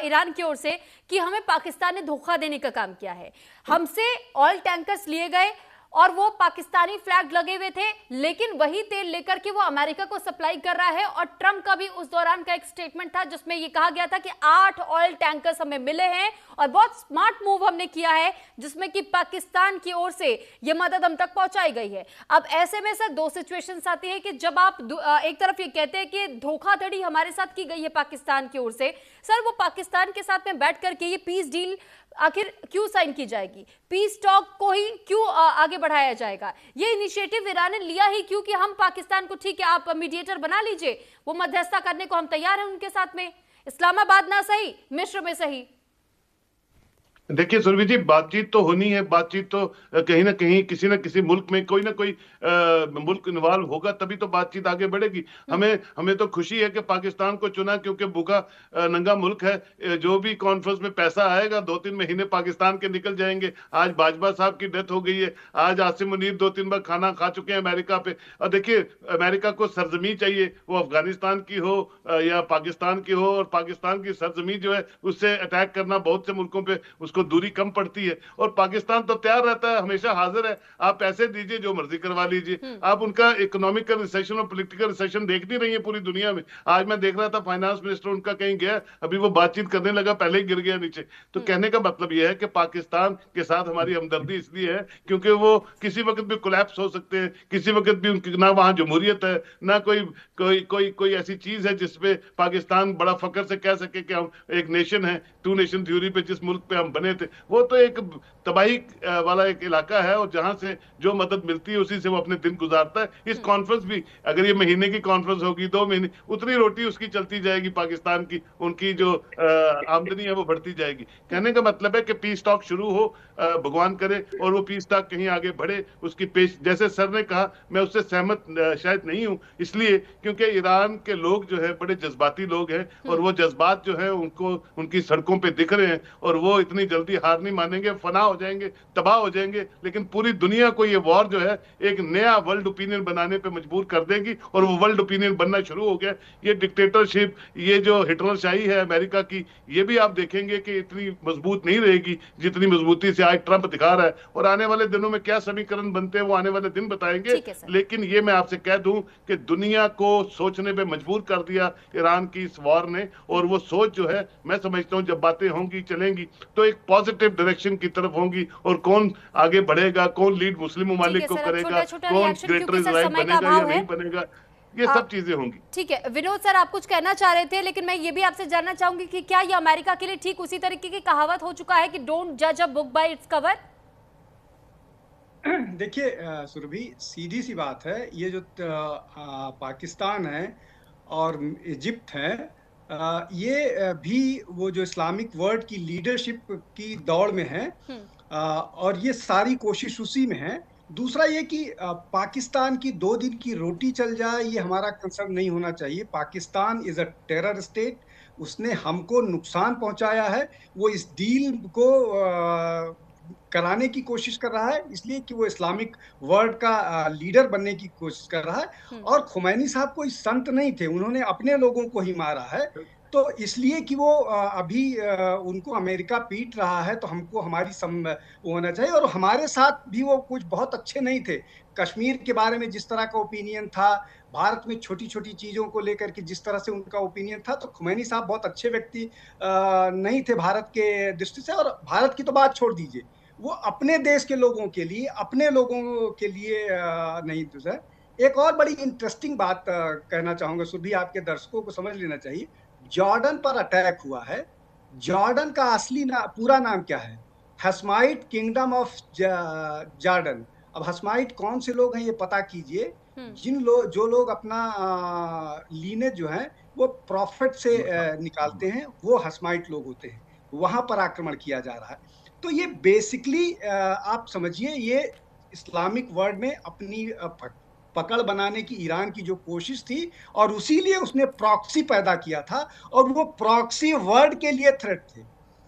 Speaker 1: ईरान की ओर से कि हमें पाकिस्तान ने धोखा देने का काम किया है, हमसे ऑयल टैंकर्स लिए गए और वो पाकिस्तानी फ्लैग लगे हुए थे, लेकिन वही तेल लेकर के वो अमेरिका को सप्लाई कर रहा है। और ट्रंप का भी उस दौरान का एक स्टेटमेंट था जिसमें ये कहा गया था कि 8 ऑयल टैंकर्स हमें मिले हैं और बहुत स्मार्ट मूव हमने किया है, जिसमें कि पाकिस्तान की ओर से ये मदद हम तक पहुंचाई गई है। अब ऐसे में सर दो सिचुएशंस आती है कि जब आप एक तरफ ये कहते हैं कि धोखाधड़ी हमारे साथ की गई है पाकिस्तान की ओर से, सर वो पाकिस्तान के साथ में बैठ करके ये पीस डील आखिर क्यों साइन की जाएगी? पीस टॉक को ही क्यों आगे बढ़ाया जाएगा? ये इनिशिएटिव ईरान ने लिया ही क्यों कि हम पाकिस्तान को, ठीक है आप मीडिएटर बना लीजिए, वो मध्यस्थता करने को हम तैयार हैं उनके साथ में, इस्लामाबाद ना सही मिस्र में सही।
Speaker 5: देखिए सुरभि जी, बातचीत तो होनी है, बातचीत तो कहीं ना कहीं किसी न किसी मुल्क में कोई ना कोई मुल्क इन्वॉल्व होगा, तभी तो बातचीत आगे बढ़ेगी। हमें तो खुशी है कि पाकिस्तान को चुना, क्योंकि भूखा नंगा मुल्क है। जो भी कॉन्फ्रेंस में पैसा आएगा 2-3 महीने पाकिस्तान के निकल जाएंगे। आज बाजवा साहब की डेथ हो गई है, आज आसिम मुनीर 2-3 बार खाना खा चुके हैं अमेरिका पे। और देखिए अमेरिका को सरजमी चाहिए, वो अफगानिस्तान की हो या पाकिस्तान की हो, और पाकिस्तान की सरजमी जो है उससे अटैक करना बहुत से मुल्कों पे उसको दूरी कम पड़ती है। और पाकिस्तान तो तैयार रहता है, हमेशा हाजिर है, आप पैसे दीजिए जो मर्जी करवा लीजिए। आप उनका इकोनॉमिकल रिसेशन और पॉलिटिकल रिसेशन देख नहीं रही है पूरी दुनिया में। आज मैं देख रहा था फाइनेंस मिनिस्टर उनका कहीं गया, अभी वो बातचीत करने लगा, पहले ही गिर गया नीचे। तो कहने का मतलब यह है कि पाकिस्तान के साथ हमारी हमदर्दी इसलिए है क्योंकि वो किसी वक्त भी कोलैप्स हो सकते हैं, किसी वक्त भी उनकी ना वहां जमहूरियत है, ना कोई ऐसी चीज है जिसपे पाकिस्तान बड़ा फख्र से कह सके कि हम एक नेशन है। 2 नेशन थ्योरी पे जिस मुल्क पे हम बने बने थे, वो तो एक तबाही वाला एक इलाका है, और जहां से जो मदद मिलती है उसी से वो अपने दिन गुजारता है। इस कॉन्फ्रेंस भी अगर ये महीने की कॉन्फ्रेंस होगी, 2 महीने, उतनी रोटी उसकी चलती जाएगी, पाकिस्तान की उनकी जो आमदनी है वो बढ़ती जाएगी। कहने का मतलब है कि पीस टॉक शुरू हो, भगवान करे, और वो पीस टॉक कहीं आगे बढ़े। उसकी पेश, जैसे सर ने कहा, मैं उससे सहमत शायद नहीं हूं, इसलिए क्योंकि ईरान के लोग जो है बड़े जज्बाती लोग हैं, और वो जज्बात जो है उनको उनकी सड़कों पे दिख रहे हैं, और वो इतनी जल्दी हार नहीं मानेंगे, फना हो जाएंगे, तबाह हो जाएंगे। लेकिन पूरी दुनिया को ये वॉर जो है एक नया वर्ल्ड ओपिनियन बनाने पे मजबूर कर देगी, और वो वर्ल्ड ओपिनियन बनना शुरू हो गया। ये डिक्टेटरशिप, ये जो हिटलरशाही है अमेरिका की, ये भी आप देखेंगे कि इतनी मजबूत नहीं रहेगी जितनी मजबूती से आज ट्रंप दिखा रहा है। और आने वाले दिनों में क्या समीकरण बनते हैं वो आने वाले दिन बताएंगे। लेकिन ये मैं आपसे कह दूं कि दुनिया को सोचने पे मजबूर कर दिया ईरान की इस वॉर ने, और वो सोच जो है, मैं समझता हूं जब बातें होंगी, चलेंगी, तो एक पॉजिटिव डायरेक्शन की तरफ होंगी, और कौन आगे बढ़ेगा, कौन लीड मुस्लिम ममालिक को करेगा, कौन ग्रेटर इजराइल बनेगा या नहीं बनेगा, ये सब चीजें होंगी।
Speaker 1: ठीक है विनोद सर, आप कुछ कहना चाह रहे थे, लेकिन मैं ये भी आपसे जानना चाहूंगी कि क्या ये अमेरिका के लिए ठीक उसी तरीके की कहावत हो चुका है कि डोंट जज a book by its cover?
Speaker 6: देखिए सुरभि, सीधी सी बात है, ये जो पाकिस्तान है और इजिप्ट है, ये भी वो जो इस्लामिक वर्ल्ड की लीडरशिप की दौड़ में है, और ये सारी कोशिश उसी में है। दूसरा ये कि पाकिस्तान की 2 दिन की रोटी चल जाए, ये हमारा कंसर्न नहीं होना चाहिए। Pakistan is a terror state, उसने हमको नुकसान पहुंचाया है, वो इस डील को कराने की कोशिश कर रहा है, इसलिए कि वो इस्लामिक वर्ल्ड का लीडर बनने की कोशिश कर रहा है। और खुमैनी साहब कोई संत नहीं थे, उन्होंने अपने लोगों को ही मारा है। तो इसलिए कि वो अभी उनको अमेरिका पीट रहा है, तो हमको हमारी वो होना चाहिए। और हमारे साथ भी वो कुछ बहुत अच्छे नहीं थे। कश्मीर के बारे में जिस तरह का ओपिनियन था, भारत में छोटी छोटी चीज़ों को लेकर के जिस तरह से उनका ओपिनियन था, तो खुमैनी साहब बहुत अच्छे व्यक्ति नहीं थे भारत के दृष्टि से। और भारत की तो बात छोड़ दीजिए, वो अपने देश के लोगों के लिए, अपने लोगों के लिए नहीं तो सर। एक और बड़ी इंटरेस्टिंग बात कहना चाहूँगा सुरभि, आपके दर्शकों को समझ लेना चाहिए। जॉर्डन पर अटैक हुआ है, जॉर्डन का असली पूरा नाम क्या है? हस्माइट किंगडम ऑफ जॉर्डन। अब हस्माइट कौन से लोग हैं ये पता कीजिए। जो लोग अपना लीनेज जो है वो प्रॉफिट से निकालते हैं, वो हस्माइट लोग होते हैं। वहां पर आक्रमण किया जा रहा है। तो ये बेसिकली आप समझिए, ये इस्लामिक वर्ल्ड में अपनी पकड़ बनाने की ईरान की जो कोशिश थी, और उसीलिए उसने प्रॉक्सी पैदा किया था। और वो प्रॉक्सी वर्ल्ड के लिए थ्रेट थे,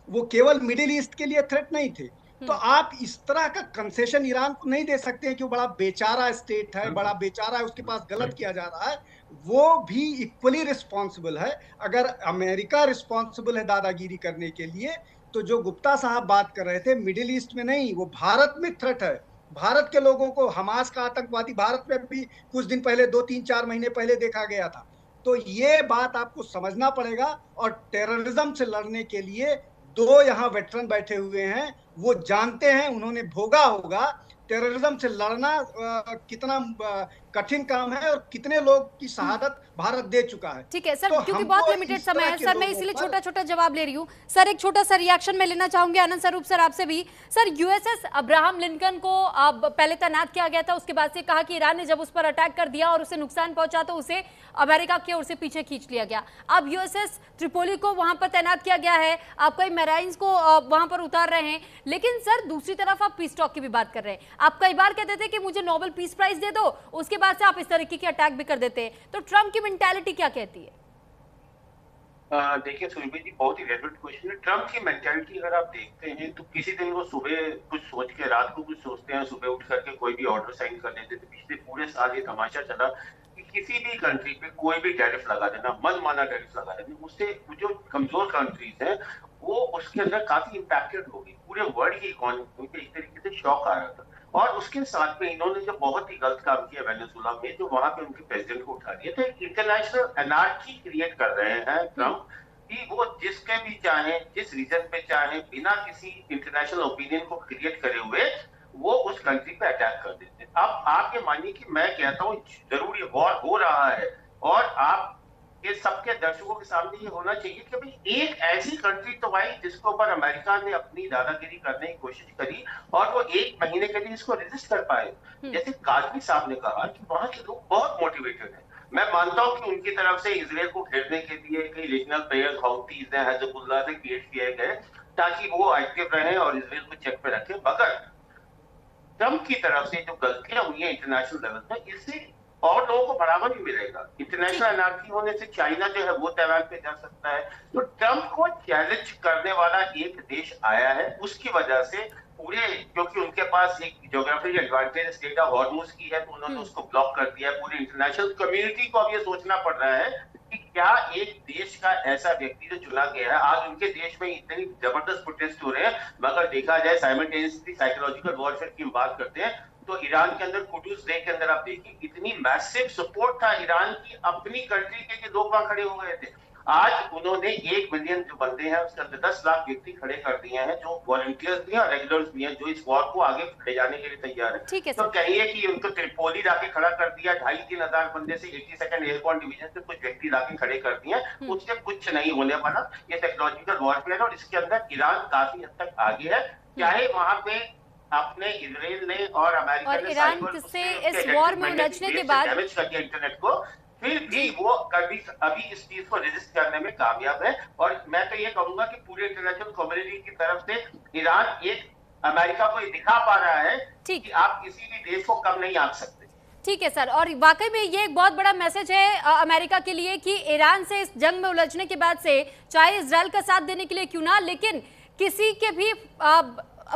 Speaker 6: वो केवल मिडिल ईस्ट के लिए थ्रेट नहीं थे। तो आप इस तरह का कंसेशन ईरान को नहीं दे सकते हैं कि वो बड़ा बेचारा स्टेट है, बड़ा बेचारा है, उसके पास गलत किया जा रहा है। वो भी इक्वली रिस्पॉन्सिबल है। अगर अमेरिका रिस्पॉन्सिबल है दादागिरी करने के लिए, तो जो गुप्ता साहब बात कर रहे थे, मिडिल ईस्ट में नहीं, वो भारत में थ्रेट है। भारत के लोगों को हमास का आतंकवादी भारत में भी कुछ दिन पहले, 2-3-4 महीने पहले देखा गया था। तो ये बात आपको समझना पड़ेगा। और टेररिज्म से लड़ने के लिए 2 यहाँ वेटरन बैठे हुए हैं, वो जानते हैं, उन्होंने भोगा होगा टेररिज्म से लड़ना कितना कठिन काम है, और कितने लोग की शहादत भारत दे चुका है।
Speaker 1: ठीक है सर, तो क्योंकि बहुत लिमिटेड समय है सर, मैं इसीलिए छोटा छोटा जवाब ले रही हूँ। सर एक छोटा सा रिएक्शन में लेना चाहूंगी आनंद स्वरूप सर आपसे भी। सर यूएसएस अब्राहम लिंकन को अब पहले तैनात किया गया था, उसके बाद से कहा कि ईरान ने जब उस पर अटैक कर दिया और उसे नुकसान पहुंचा तो उसे अमेरिका की ओर से पीछे खींच लिया गया। अब यूएसएस त्रिपोली को वहां पर तैनात किया गया है, आप कई मैराइन्स को वहां पर उतार रहे हैं। लेकिन सर दूसरी तरफ आप पीस टॉक की भी बात कर रहे हैं। आप कई बार कहते थे कि मुझे नोबेल पीस प्राइज दे दो, उसके बाद से आप इस तरीके की अटैक भी कर देते हैं। तो ट्रम्प की मेंटालिटी क्या कहती है?
Speaker 4: देखिए सुरभि जी, बहुत ही रेलेवेंट क्वेश्चन है। ट्रम्प की मेंटालिटी अगर आप देखते हैं तो किसी दिन वो सुबह कुछ सोच के रात को कुछ सोचते हैं, सुबह उठ करके कोई भी ऑर्डर साइन कर लेते थे। पिछले पूरे साल ये तमाशा चला कि किसी भी कंट्री पे कोई भी टैरिफ लगा देना, मनमाना टैरिफ लगा देना, उससे जो कमजोर कंट्रीज हैं वो उसके अंदर काफी इम्पैक्टेड होगी। पूरे वर्ल्ड की इकोनॉमी पे इस तरीके से शॉक आ रहा था। और उसके साथ में इन्होंने जो बहुत ही गलत काम किया वेनेजुएला में, जो वहां पे उनके प्रेसिडेंट को उठा दिया, तो एक इंटरनेशनल एनार्की क्रिएट कर रहे हैं ट्रम्प कि वो जिसके भी चाहे, जिस रीजन पे चाहे, बिना किसी इंटरनेशनल ओपिनियन को क्रिएट करे हुए वो उस कंट्री पे अटैक कर देते हैं। अब आप ये मानिए कि मैं कहता हूँ जरूर ये वॉर हो रहा है, और आप ये सबके दर्शकों के सामने ये होना चाहिए कि भाई एक ऐसी कंट्री तो आई जिसके ऊपर अमेरिका ने अपनी दादागिरी करने की कोशिश करी और वो 1 महीने के लिए इसको रेजिस्ट कर पाए। जैसे काजमी साहब ने कहा कि वहां के लोग बहुत मोटिवेटेड हैं। मैं मानता हूं कि उनकी तरफ से इजराइल को घेरने के लिए कई रीजनल प्लेयर्स हौतीज हैं, हिजबुल्लाह से क्रिएट किए गए ताकि वो एक्टिव रहें और इजराइल को चेक पे रखें। मगर ट्रंप की तरफ से जो गलतियां हुई हैं इंटरनेशनल लेवल पर, इससे और लोगों को बढ़ावा नहीं मिलेगा। इंटरनेशनल एनआरकी होने से चाइना जो है वो तैवान पे जा सकता है। तो ट्रंप को चैलेंज करने वाला एक देश आया है, उसकी वजह से पूरे, क्योंकि उनके पास एक geographic advantage state of Hormuz की है, तो उन्होंने उसको ब्लॉक कर दिया। पूरी इंटरनेशनल कम्युनिटी को अब ये सोचना पड़ रहा है कि क्या एक देश का ऐसा व्यक्ति जो चुना गया है, आज उनके देश में इतनी जबरदस्त प्रोटेस्ट हो रहे हैं, मगर देखा जाए साइमल्टेनियसली साइकोलॉजिकल वॉरफेयर की बात करते हैं तो ईरान के अंदर कुदूस डे के अंदर आप देखिए कितनी मैसिव सपोर्ट था ईरान की अपनी कंट्री के, लोग वहां खड़े हो गए थे। आज उन्होंने 1 मिलियन जो बंदे हैं उसके अंदर 10 लाख व्यक्ति खड़े कर दिए हैं, जो वॉलंटियर्स भी हैं और रेगुलर्स भी हैं, जो इस वॉर को आगे ले जाने के लिए तैयार है। तो कहिए कि उनको त्रिपोली लाके खड़ा कर दिया, 2,500-3 हजार बंदे से 82nd एयरबोर्न डिवीजन से कुछ व्यक्ति लाके खड़े कर दिए, उससे कुछ नहीं होने वाला। ये टेक्नोलॉजिकल वॉरफेयर और इसके अंदर ईरान काफी हद तक आगे है, चाहे वहां पे अपने इजराइल ने और अमेरिका ने
Speaker 1: ईरान से इस वॉर में उलझने के बाद
Speaker 4: डैमेज कर दिया इंटरनेट को, फिर भी वो कभी अभी इस चीज को रेजिस्ट करने में कामयाब है। और मैं तो ये कहूंगा कि पूरे इंटरनेशनल कम्युनिटी की तरफ से ईरान एक अमेरिका को ये दिखा पा रहा है कि आप किसी भी देश को कम नहीं आंक सकते।
Speaker 1: ठीक है सर, और वाकई में ये एक बहुत बड़ा मैसेज है अमेरिका के लिए कि ईरान से इस जंग में उलझने के बाद से चाहे इजराइल का साथ देने के लिए क्यों ना, लेकिन किसी के भी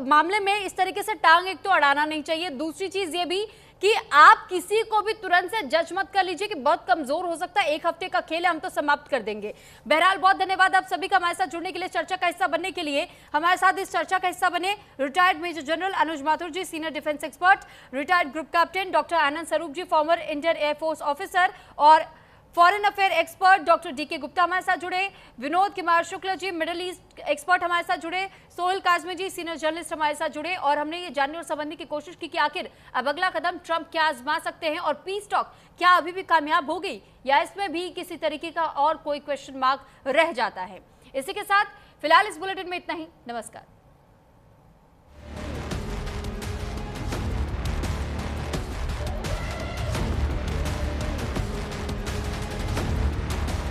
Speaker 1: मामले में इस तरीके से टांग एक तो अड़ाना नहीं चाहिए। दूसरी चीज ये भी कि आप किसी को भी तुरंत से जज मत कर लीजिए कि बहुत कमजोर हो सकता है, 1 हफ्ते का खेल है, हम तो समाप्त कर देंगे। बहरहाल बहुत धन्यवाद आप सभी का हमारे साथ जुड़ने के लिए, चर्चा का हिस्सा बनने के लिए। हमारे साथ इस चर्चा का हिस्सा बने retired major general Anuj Mathur ji, senior defence expert, retired group captain doctor Anand Swaroop ji, former Indian air force officer, और foreign affair expert doctor DK Gupta हमारे साथ जुड़े, Vinod Kumar Shukla ji middle east expert हमारे साथ जुड़े, सोहेल काजमी जी सीनियर जर्नलिस्ट हमारे साथ जुड़े, और हमने ये जानने और समझने की कोशिश की कि आखिर अब अगला कदम ट्रंप क्या आजमा सकते हैं और पीस टॉक क्या अभी भी कामयाब हो गई या इसमें भी किसी तरीके का और कोई क्वेश्चन मार्क रह जाता है। इसी के साथ फिलहाल इस बुलेटिन में इतना ही। नमस्कार।